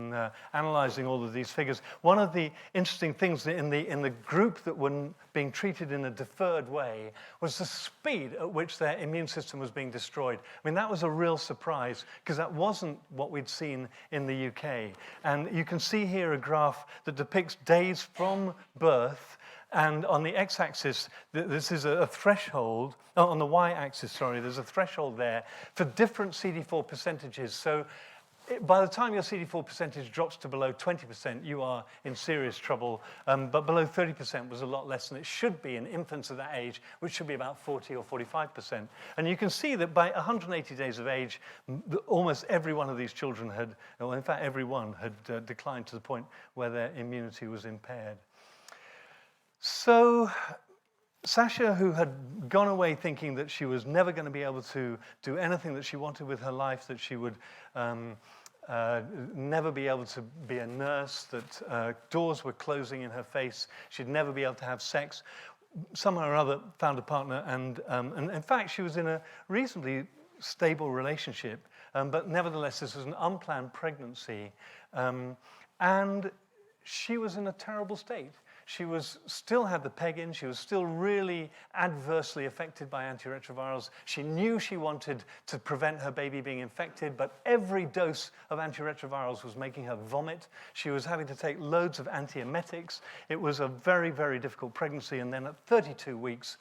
analyzing all of these figures. One of the interesting things in the group that were being treated in a deferred way was the speed at which their immune system was being destroyed. I mean, that was a real surprise, because that wasn't what we'd seen in the UK. And you can see here a graph that depicts days from birth, and on the x-axis, this is a threshold. Oh, on the y-axis, sorry, there's a threshold there for different CD4 percentages. So by the time your CD4 percentage drops to below 20%, you are in serious trouble. But below 30% was a lot less than it should be in infants of that age, which should be about 40 or 45%. And you can see that by 180 days of age, almost every one of these children had, well, in fact, every one had declined to the point where their immunity was impaired. So Sasha, who had gone away thinking that she was never going to be able to do anything that she wanted with her life, that she would never be able to be a nurse, that doors were closing in her face, she'd never be able to have sex, somehow or other found a partner, and in fact she was in a reasonably stable relationship, but nevertheless this was an unplanned pregnancy, and she was in a terrible state. She still had the PEG in. She was still really adversely affected by antiretrovirals. She knew she wanted to prevent her baby being infected, but every dose of antiretrovirals was making her vomit. She was having to take loads of antiemetics. It was a very, very difficult pregnancy. And then at 32 weeks,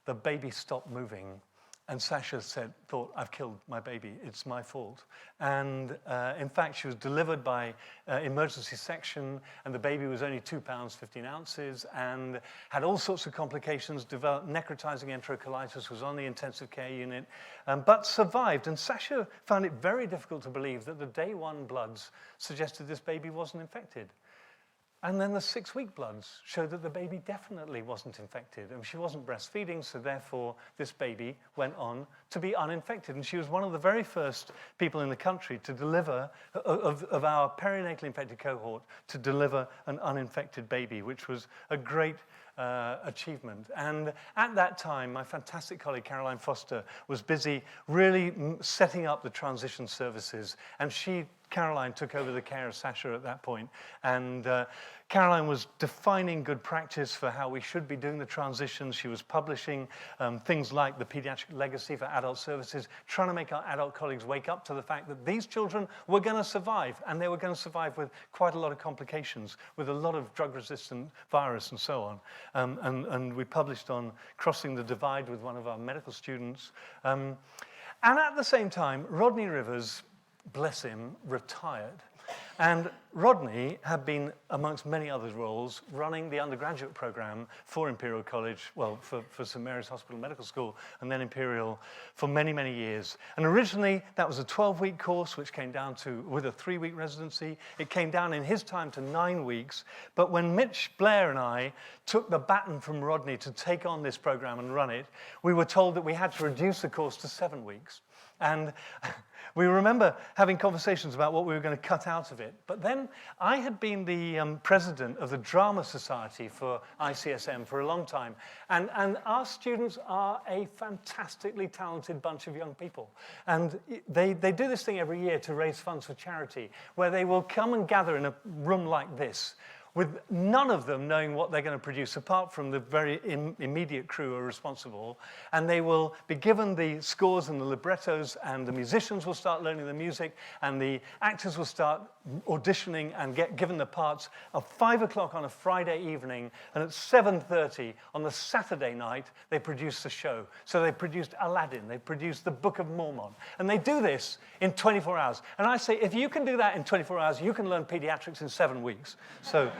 the baby stopped moving. And Sasha thought, I've killed my baby, it's my fault. And in fact, she was delivered by emergency section, and the baby was only 2 pounds, 15 ounces, and had all sorts of complications, developed necrotizing enterocolitis, was on the intensive care unit, but survived. And Sasha found it very difficult to believe that the day 1 bloods suggested this baby wasn't infected. And then the 6-week bloods showed that the baby definitely wasn't infected. And she wasn't breastfeeding, so therefore this baby went on to be uninfected. And she was one of the very first people in the country to deliver, of our perinatally infected cohort, to deliver an uninfected baby, which was a great achievement. And at that time, my fantastic colleague Caroline Foster was busy really setting up the transition services. And Caroline took over the care of Sasha at that point. And Caroline was defining good practice for how we should be doing the transitions. She was publishing things like the Pediatric Legacy for Adult Services, trying to make our adult colleagues wake up to the fact that these children were going to survive, and they were going to survive with quite a lot of complications, with a lot of drug-resistant virus and so on. And we published on Crossing the Divide with one of our medical students. And at the same time, Rodney Rivers, bless him, retired. And Rodney had been, amongst many other roles, running the undergraduate program for Imperial College, well, for St Mary's Hospital Medical School, and then Imperial for many, many years. And originally, that was a 12-week course, which came down to, with a 3-week residency. It came down in his time to 9 weeks. But when Mitch Blair and I took the baton from Rodney to take on this program and run it, we were told that we had to reduce the course to 7 weeks. And we remember having conversations about what we were going to cut out of it. But then I had been the president of the Drama Society for ICSM for a long time. And our students are a fantastically talented bunch of young people. And they do this thing every year to raise funds for charity, where they will come and gather in a room like this, with none of them knowing what they're going to produce, apart from the very immediate crew who are responsible. And they will be given the scores and the librettos, and the musicians will start learning the music, and the actors will start auditioning and get given the parts at 5 o'clock on a Friday evening, and at 7:30 on the Saturday night, they produce the show. So they produced Aladdin, they produced the Book of Mormon, and they do this in 24 hours. And I say, if you can do that in 24 hours, you can learn pediatrics in 7 weeks. So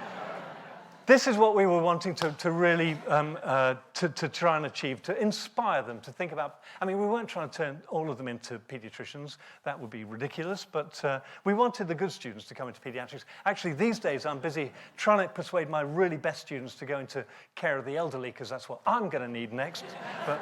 this is what we were wanting to really to try and achieve, to inspire them to think about. I mean, we weren't trying to turn all of them into pediatricians. That would be ridiculous. But we wanted the good students to come into pediatrics. Actually, these days, I'm busy trying to persuade my really best students to go into care of the elderly, because that's what I'm going to need next. But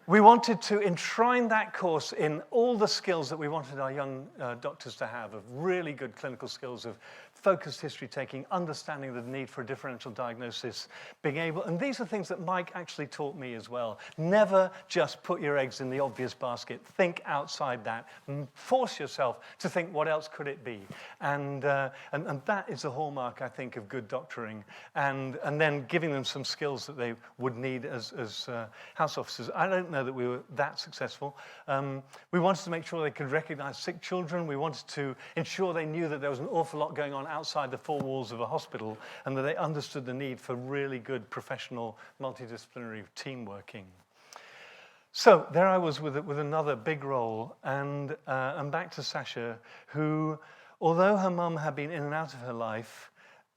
we wanted to enshrine that course in all the skills that we wanted our young doctors to have, of really good clinical skills, of focused history taking, understanding the need for a differential diagnosis, being able, and these are things that Mike actually taught me as well. Never just put your eggs in the obvious basket. Think outside that. Force yourself to think, what else could it be? And that is the hallmark, I think, of good doctoring. And then giving them some skills that they would need as house officers. I don't know that we were that successful. We wanted to make sure they could recognize sick children. We wanted to ensure they knew that there was an awful lot going on outside the four walls of a hospital, and that they understood the need for really good professional multidisciplinary team working. So there I was with another big role, and back to Sasha, who, although her mum had been in and out of her life,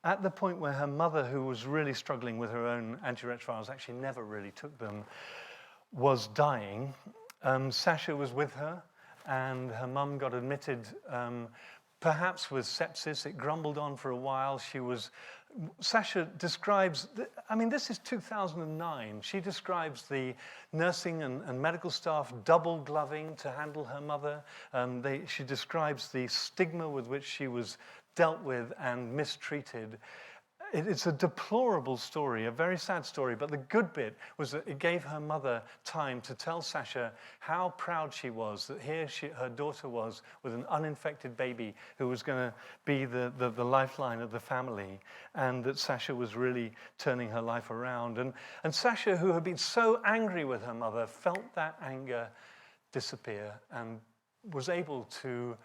at the point where her mother, who was really struggling with her own antiretrovirals, actually never really took them, was dying, Sasha was with her, and her mum got admitted perhaps with sepsis. It grumbled on for a while. Sasha describes, I mean, this is 2009. She describes the nursing and medical staff double gloving to handle her mother. She describes the stigma with which she was dealt with and mistreated. It's a deplorable story, a very sad story, but the good bit was that it gave her mother time to tell Sasha how proud she was that here her daughter was with an uninfected baby who was going to be the lifeline of the family, and that Sasha was really turning her life around. And Sasha, who had been so angry with her mother, felt that anger disappear and was able to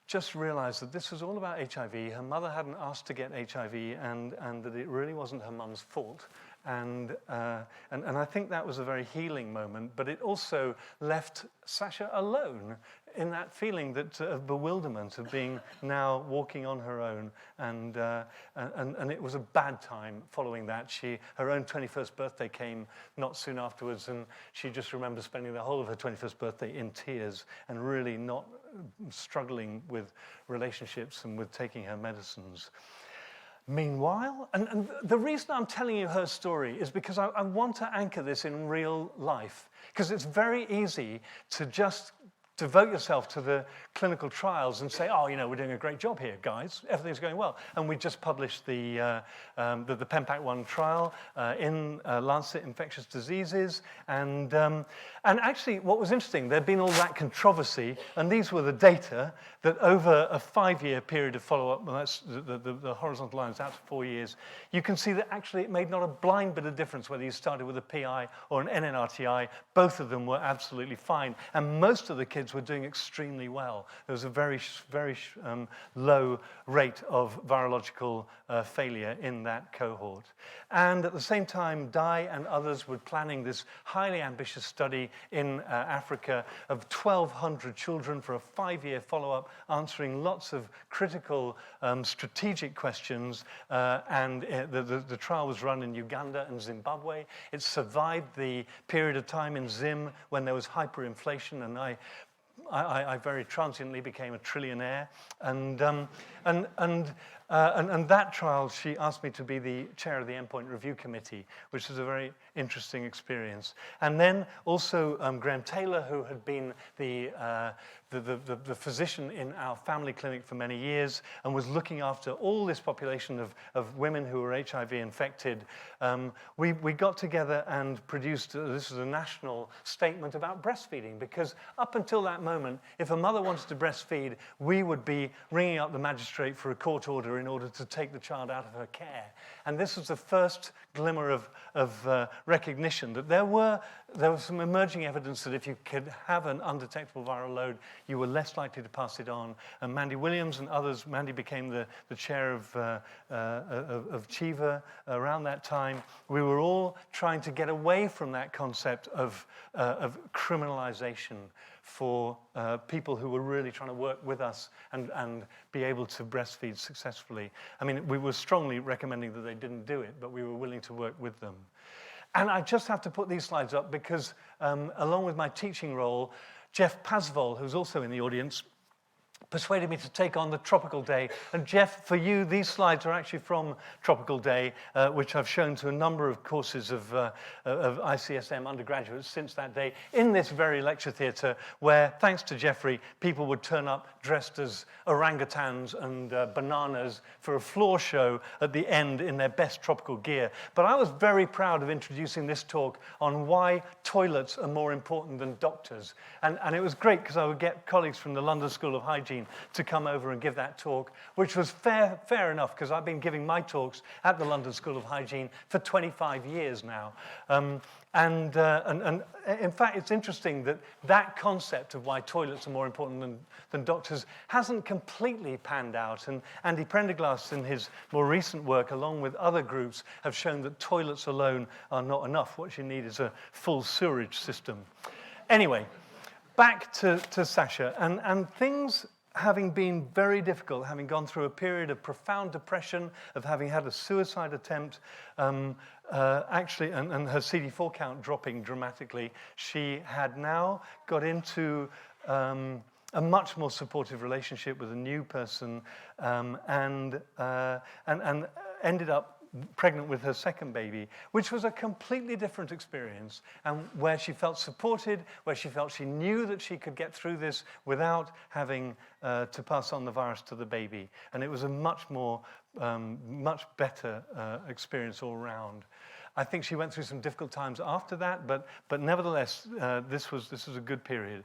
just realized that this was all about HIV. Her mother hadn't asked to get HIV, and that it really wasn't her mum's fault. And I think that was a very healing moment, but it also left Sasha alone in that feeling of bewilderment, of being now walking on her own. And it was a bad time following that. Her own 21st birthday came not soon afterwards, and she just remembers spending the whole of her 21st birthday in tears and really not struggling with relationships and with taking her medicines. Meanwhile, and the reason I'm telling you her story is because I want to anchor this in real life, because it's very easy to just devote yourself to the clinical trials and say, oh, we're doing a great job here, guys. Everything's going well. And we just published the PEMPAC-1 trial in Lancet Infectious Diseases. And actually, what was interesting, there'd been all that controversy, and these were the data that over a 5-year period of follow-up, and that's the horizontal line is out to 4 years, you can see that actually it made not a blind bit of difference whether you started with a PI or an NNRTI. Both of them were absolutely fine. And most of the kids kids were doing extremely well. There was a very low rate of virological failure in that cohort. And at the same time, Dai and others were planning this highly ambitious study in Africa of 1,200 children for a 5-year follow-up, answering lots of critical strategic questions. And the trial was run in Uganda and Zimbabwe. It survived the period of time in Zim when there was hyperinflation, and I very transiently became a trillionaire. And that trial, she asked me to be the chair of the Endpoint Review Committee, which was a very interesting experience. And then also Graham Taylor, who had been the physician in our family clinic for many years and was looking after all this population of women who were HIV infected. We got together and produced, this was a national statement about breastfeeding, because up until that moment, if a mother wanted to breastfeed, we would be ringing up the magistrate for a court order in order to take the child out of her care. And this was the first glimmer of recognition that there was some emerging evidence that if you could have an undetectable viral load, you were less likely to pass it on. And Mandy Williams and others, Mandy became the chair of CHIVA around that time. We were all trying to get away from that concept of criminalization for people who were really trying to work with us and be able to breastfeed successfully. I mean, we were strongly recommending that they didn't do it, but we were willing to work with them. And I just have to put these slides up because along with my teaching role, Jeff Pasval, who's also in the audience, persuaded me to take on the Tropical Day. And Jeff, for you, these slides are actually from Tropical Day, which I've shown to a number of courses of ICSM undergraduates since that day in this very lecture theatre where, thanks to Jeffrey, people would turn up dressed as orangutans and bananas for a floor show at the end in their best tropical gear. But I was very proud of introducing this talk on why toilets are more important than doctors. And it was great because I would get colleagues from the London School of Hygiene to come over and give that talk, which was fair enough because I've been giving my talks at the London School of Hygiene for 25 years now. And in fact, it's interesting that concept of why toilets are more important than doctors hasn't completely panned out. And Andy Prendergast, in his more recent work, along with other groups, have shown that toilets alone are not enough. What you need is a full sewerage system. Anyway, back to Sasha. And things having been very difficult, having gone through a period of profound depression, of having had a suicide attempt, actually, and her CD4 count dropping dramatically, she had now got into a much more supportive relationship with a new person, and ended up pregnant with her second baby, which was a completely different experience, and where she felt supported, where she felt she knew that she could get through this without having to pass on the virus to the baby. And it was a much better experience all around. I think she went through some difficult times after that, but nevertheless, this was a good period.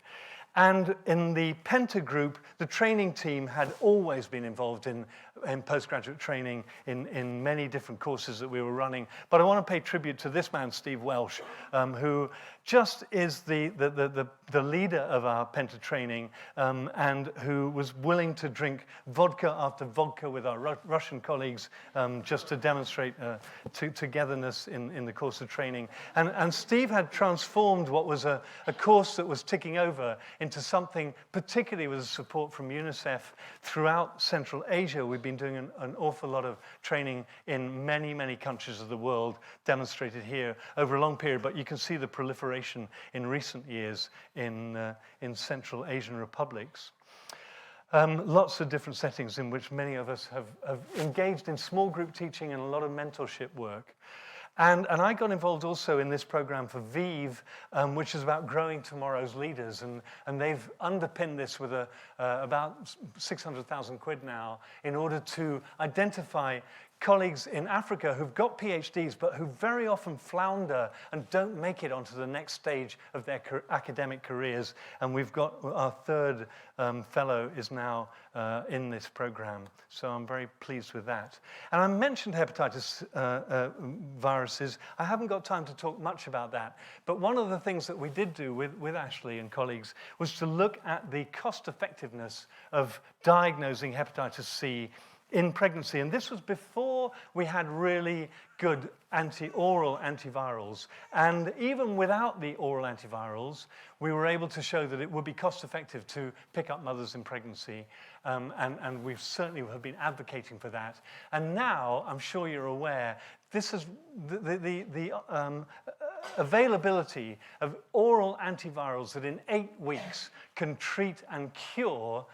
And in the Penta group, the training team had always been involved in postgraduate training in many different courses that we were running. But I want to pay tribute to this man, Steve Welsh, who just is the leader of our Penta training, and who was willing to drink vodka after vodka with our Russian colleagues just to demonstrate togetherness in the course of training. And Steve had transformed what was a course that was ticking over into something, particularly with the support from UNICEF throughout Central Asia. We've been doing an awful lot of training in many, many countries of the world, demonstrated here over a long period, but you can see the proliferation in recent years in Central Asian republics. Lots of different settings in which many of us have engaged in small group teaching and a lot of mentorship work. And I got involved also in this program for VIVE, which is about growing tomorrow's leaders. And they've underpinned this with about 600,000 quid now in order to identify colleagues in Africa who've got PhDs, but who very often flounder and don't make it onto the next stage of their academic careers. And we've got our third fellow is now in this program. So I'm very pleased with that. And I mentioned hepatitis viruses. I haven't got time to talk much about that. But one of the things that we did do with Ashley and colleagues was to look at the cost effectiveness of diagnosing hepatitis C in pregnancy. And this was before we had really good oral antivirals. And even without the oral antivirals, we were able to show that it would be cost effective to pick up mothers in pregnancy. And we certainly have been advocating for that. And now, I'm sure you're aware, this is the availability of oral antivirals that in 8 weeks can treat and cure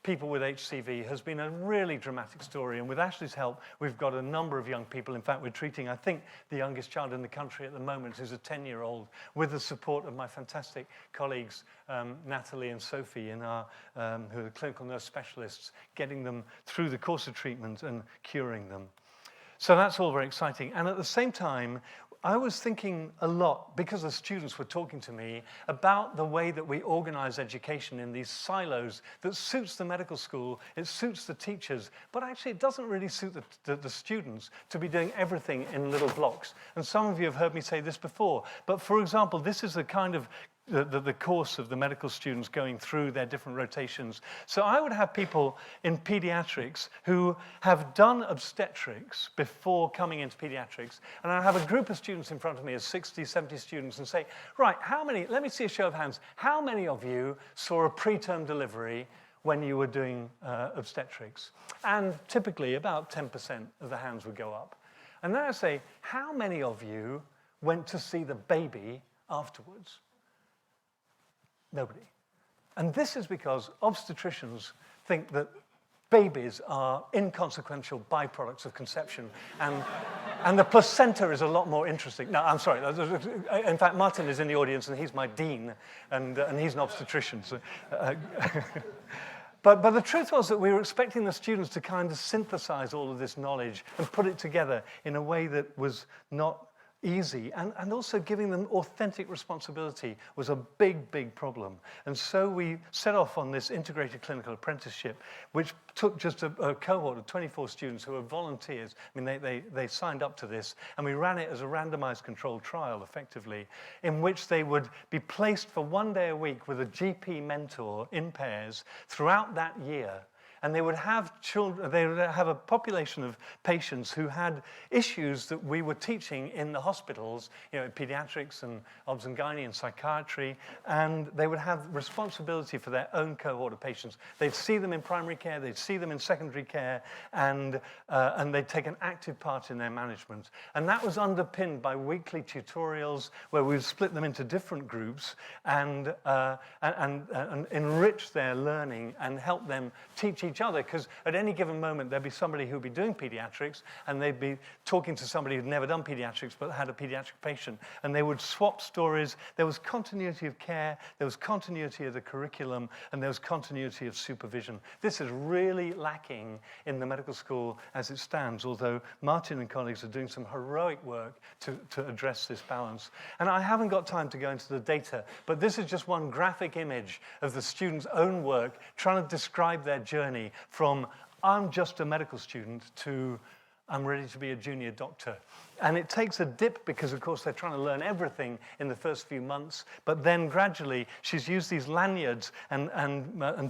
people with HCV has been a really dramatic story. And with Ashley's help, we've got a number of young people. In fact, we're treating, I think, the youngest child in the country at the moment is a 10-year-old, with the support of my fantastic colleagues, Natalie and Sophie, who are clinical nurse specialists, getting them through the course of treatment and curing them. So that's all very exciting. And at the same time, I was thinking a lot, because the students were talking to me, about the way that we organize education in these silos that suits the medical school, it suits the teachers, but actually it doesn't really suit the students to be doing everything in little blocks. And some of you have heard me say this before, but for example, this is the kind of the course of the medical students going through their different rotations. So I would have people in pediatrics who have done obstetrics before coming into pediatrics, and I have a group of students in front of me, as 60, 70 students, and say, right, let me see a show of hands, how many of you saw a preterm delivery when you were doing obstetrics? And typically about 10% of the hands would go up. And then I say, how many of you went to see the baby afterwards? Nobody. And this is because obstetricians think that babies are inconsequential byproducts of conception, and the placenta is a lot more interesting. No, I'm sorry. In fact, Martin is in the audience, and he's my dean, and he's an obstetrician. So, but the truth was that we were expecting the students to kind of synthesize all of this knowledge and put it together in a way that was not easy, and also giving them authentic responsibility was a big, big problem. And so we set off on this integrated clinical apprenticeship, which took just a cohort of 24 students who were volunteers. I mean, they signed up to this, and we ran it as a randomized controlled trial, effectively, in which they would be placed for 1 day a week with a GP mentor in pairs throughout that year. And they would have children, they would have a population of patients who had issues that we were teaching in the hospitals, you know, pediatrics and obs and gynae and psychiatry, and they would have responsibility for their own cohort of patients. They'd see them in primary care, they'd see them in secondary care, and they'd take an active part in their management. And that was underpinned by weekly tutorials where we'd split them into different groups and enrich their learning and help them teach each other, because at any given moment there'd be somebody who'd be doing pediatrics and they'd be talking to somebody who'd never done pediatrics but had a pediatric patient, and they would swap stories. There was continuity of care, there was continuity of the curriculum, and there was continuity of supervision. This is really lacking in the medical school as it stands, although Martin and colleagues are doing some heroic work to address this balance. And I haven't got time to go into the data, but this is just one graphic image of the students' own work trying to describe their journey from I'm just a medical student to I'm ready to be a junior doctor. And it takes a dip because, of course, they're trying to learn everything in the first few months. But then gradually, she's used these lanyards and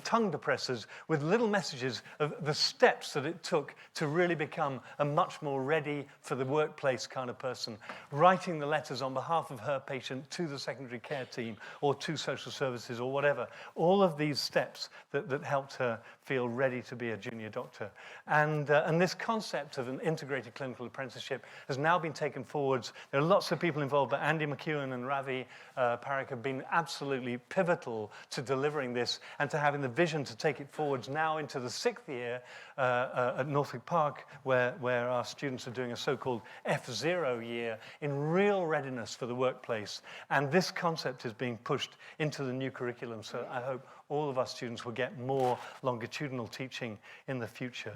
tongue depressors with little messages of the steps that it took to really become a much more ready for the workplace kind of person, writing the letters on behalf of her patient to the secondary care team or to social services or whatever. All of these steps that helped her feel ready to be a junior doctor. And this concept of an integrated clinical apprenticeship has now been taken forwards. There are lots of people involved, but Andy McEwen and Ravi Parekh have been absolutely pivotal to delivering this and to having the vision to take it forwards now into the 6th year at Norfolk Park, where our students are doing a so-called F0 year in real readiness for the workplace. And this concept is being pushed into the new curriculum, so I hope all of our students will get more longitudinal teaching in the future.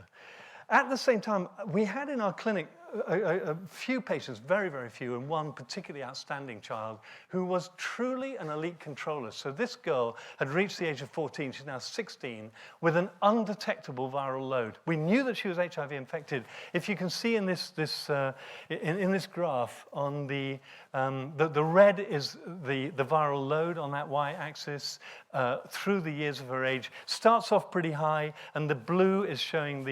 At the same time, we had in our clinic a few patients, very, very few, and one particularly outstanding child who was truly an elite controller. So this girl had reached the age of 14, she's now 16, with an undetectable viral load. We knew that she was HIV infected. If you can see in this graph, on the red is the viral load on that y-axis through the years of her age. Starts off pretty high, and the blue is showing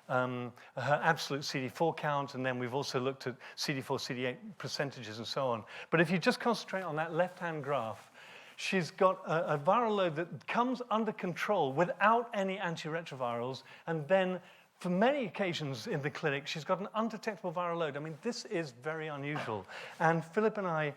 her absolute CD4 count, and then we've also looked at CD4, CD8 percentages and so on. But if you just concentrate on that left-hand graph, she's got a viral load that comes under control without any antiretrovirals, and then for many occasions in the clinic, she's got an undetectable viral load. I mean, this is very unusual. And Philip and I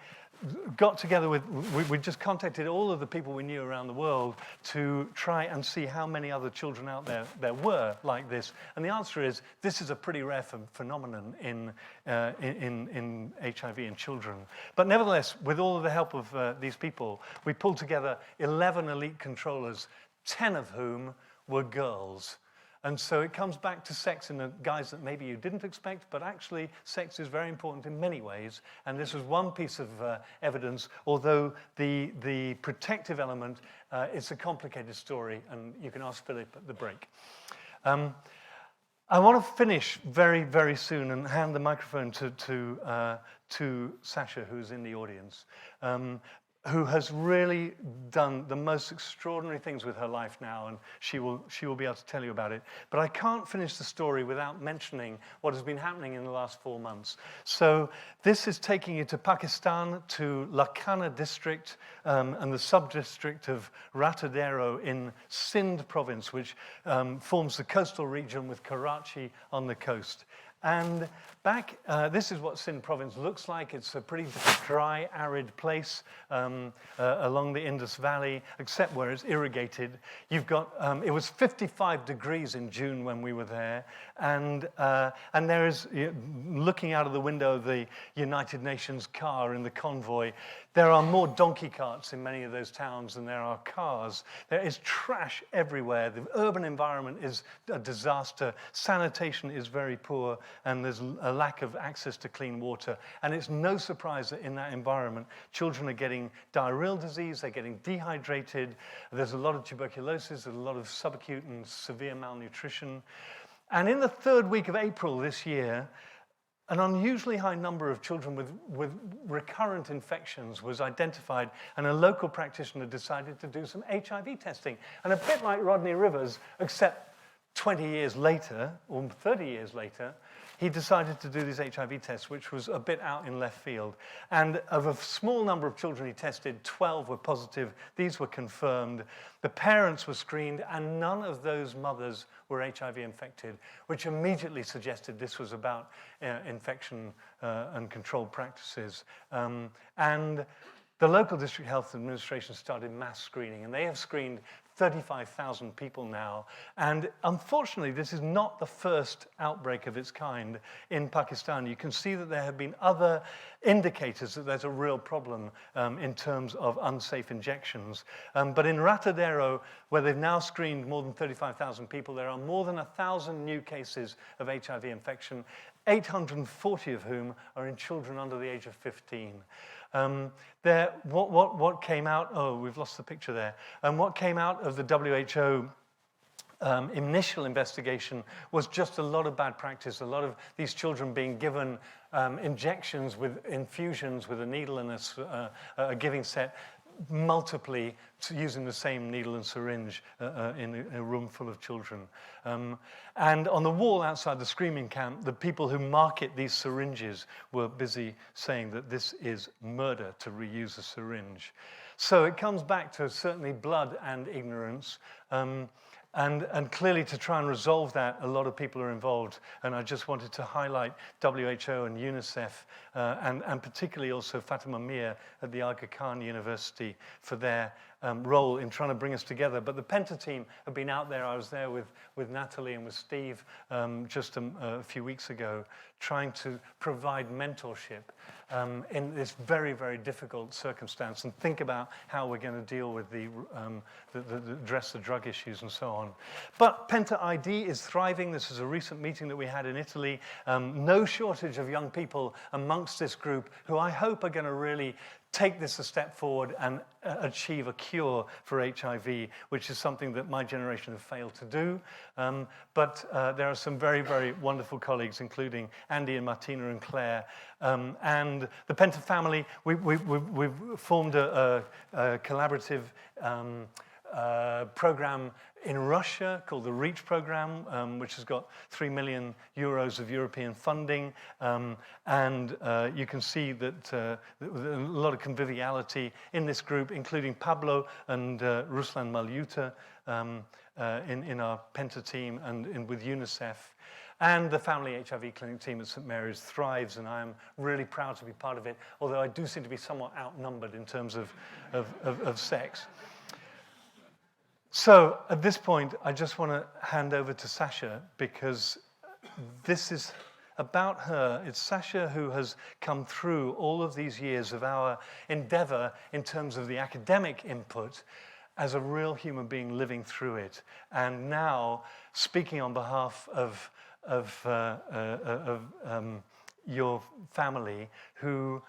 got together we just contacted all of the people we knew around the world to try and see how many other children out there were like this. And the answer is, this is a pretty rare phenomenon in HIV in children. But nevertheless, with all of the help of these people, we pulled together 11 elite controllers, 10 of whom were girls. And so it comes back to sex in the guise that maybe you didn't expect, but actually sex is very important in many ways. And this was one piece of evidence, although the protective element is a complicated story, and you can ask Philip at the break. I want to finish very, very soon and hand the microphone to Sasha, who's in the audience. Who has really done the most extraordinary things with her life now, and she will be able to tell you about it. But I can't finish the story without mentioning what has been happening in the last 4 months. So this is taking you to Pakistan, to Lakhana district, and the sub-district of Ratadero in Sindh province, which forms the coastal region with Karachi on the coast. And this is what Sindh province looks like. It's a pretty dry, arid place along the Indus Valley, except where it's irrigated. You've got, it was 55 degrees in June when we were there, and there is, looking out of the window of the United Nations car in the convoy, there are more donkey carts in many of those towns than there are cars. There is trash everywhere. The urban environment is a disaster. Sanitation is very poor, and there's a lack of access to clean water. And it's no surprise that in that environment, children are getting diarrheal disease, they're getting dehydrated, there's a lot of tuberculosis, there's a lot of subacute and severe malnutrition. And in the third week of April this year, an unusually high number of children with recurrent infections was identified, and a local practitioner decided to do some HIV testing. And a bit like Rodney Rivers, except 20 years later, or 30 years later, he decided to do these HIV tests, which was a bit out in left field. And of a small number of children he tested, 12 were positive. These were confirmed. The parents were screened, and none of those mothers were HIV infected, which immediately suggested this was about infection and control practices. And the local district health administration started mass screening, and they have screened 35,000 people now. And unfortunately, this is not the first outbreak of its kind in Pakistan. You can see that there have been other indicators that there's a real problem in terms of unsafe injections. But in Ratadero, where they've now screened more than 35,000 people, there are more than 1,000 new cases of HIV infection, 840 of whom are in children under the age of 15. What came out, oh, we've lost the picture there. What came out of the WHO initial investigation was just a lot of bad practice, a lot of these children being given injections with infusions with a needle and a giving set, multiply using the same needle and syringe in a room full of children. And on the wall outside the screening camp, the people who market these syringes were busy saying that this is murder to reuse a syringe. So it comes back to certainly blood and ignorance. And clearly, to try and resolve that, a lot of people are involved. And I just wanted to highlight WHO and UNICEF, and particularly also Fatima Mir at the Aga Khan University for their role in trying to bring us together. But the Penta team have been out there. I was there with Natalie and with Steve just a few weeks ago, trying to provide mentorship in this very, very difficult circumstance, and think about how we're going to deal with address the drug issues and so on. on. But Penta ID is thriving. This is a recent meeting that we had in Italy. No shortage of young people amongst this group who I hope are going to really take this a step forward and achieve a cure for HIV, which is something that my generation have failed to do. But there are some very, very wonderful colleagues, including Andy and Martina and Claire. And the Penta family, we've formed a collaborative program in Russia called the REACH program, which has got 3 million euros of European funding. And you can see that a lot of conviviality in this group, including Pablo and Ruslan Malyuta in our Penta team and with UNICEF. And the family HIV clinic team at St. Mary's thrives, and I am really proud to be part of it, although I do seem to be somewhat outnumbered in terms of sex. So at this point, I just want to hand over to Sasha, because this is about her. It's Sasha who has come through all of these years of our endeavor in terms of the academic input as a real human being living through it. And now, speaking on behalf of your family, who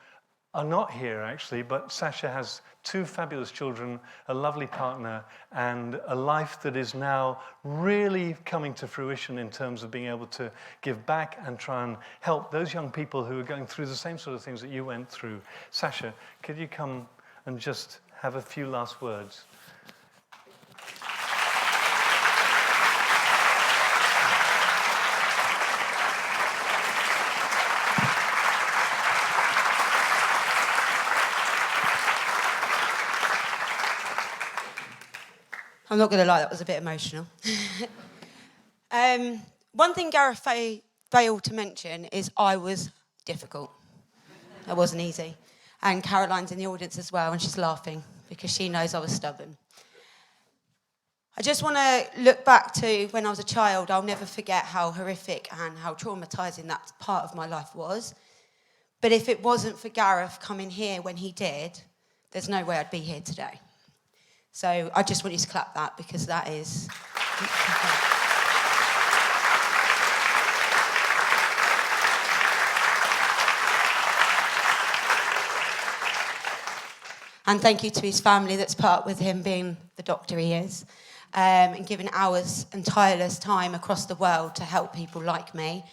are not here actually, but Sasha has 2 fabulous children, a lovely partner, and a life that is now really coming to fruition in terms of being able to give back and try and help those young people who are going through the same sort of things that you went through. Sasha, could you come and just have a few last words? I'm not going to lie, that was a bit emotional. One thing Gareth failed to mention is I was difficult. That wasn't easy. And Caroline's in the audience as well, and she's laughing because she knows I was stubborn. I just want to look back to when I was a child. I'll never forget how horrific and how traumatising that part of my life was. But if it wasn't for Gareth coming here when he did, there's no way I'd be here today. So I just want you to clap that, because that is... And thank you to his family that's part with him being the doctor he is, and giving hours and tireless time across the world to help people like me.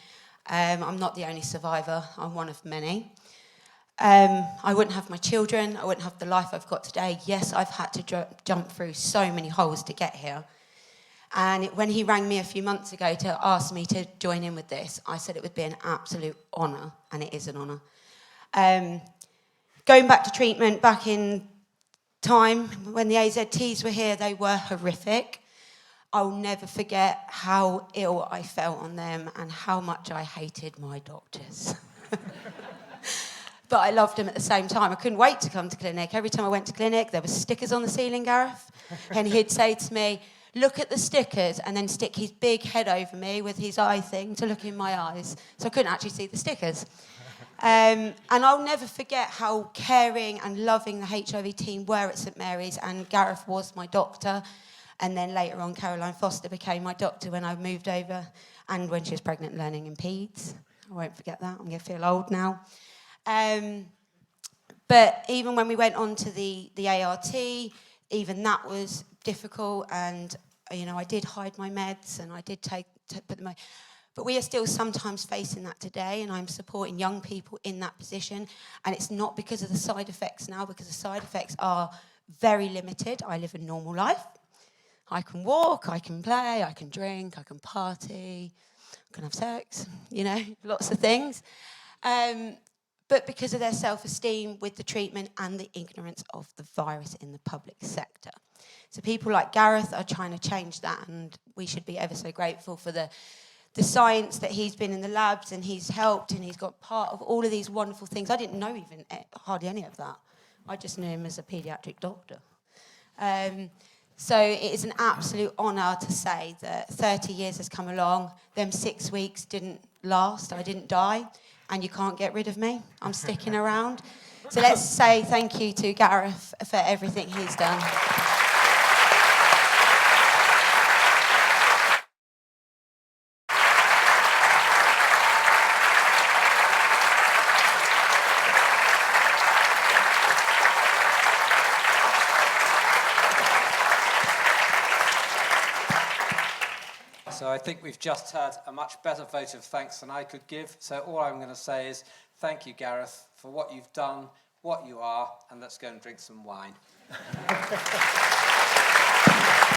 I'm not the only survivor, I'm one of many. I wouldn't have my children, I wouldn't have the life I've got today. Yes, I've had to jump through so many holes to get here. And when he rang me a few months ago to ask me to join in with this, I said it would be an absolute honour, and it is an honour. Going back to treatment, back in time when the AZTs were here, they were horrific. I'll never forget how ill I felt on them and how much I hated my doctors. But I loved him at the same time. I couldn't wait to come to clinic. Every time I went to clinic, there were stickers on the ceiling, Gareth. And he'd say to me, look at the stickers, and then stick his big head over me with his eye thing to look in my eyes. So I couldn't actually see the stickers. And I'll never forget how caring and loving the HIV team were at St. Mary's. And Gareth was my doctor. And then later on, Caroline Foster became my doctor when I moved over, and when she was pregnant learning in peds. I won't forget that. I'm going to feel old now. But even when we went on to the ART, even that was difficult, and I did hide my meds, and I did put them away. But we are still sometimes facing that today, and I'm supporting young people in that position. And it's not because of the side effects now, because the side effects are very limited. I live a normal life. I can walk, I can play, I can drink, I can party, I can have sex, lots of things. But because of their self-esteem with the treatment and the ignorance of the virus in the public sector. So people like Gareth are trying to change that, and we should be ever so grateful for the science that he's been in the labs, and he's helped, and he's got part of all of these wonderful things. I didn't know even hardly any of that. I just knew him as a paediatric doctor. So it is an absolute honour to say that 30 years has come along. Them 6 weeks didn't last. I didn't die. And you can't get rid of me. I'm sticking around. So let's say thank you to Gareth for everything he's done. So I think we've just had a much better vote of thanks than I could give. So all I'm going to say is thank you, Gareth, for what you've done, what you are, and let's go and drink some wine.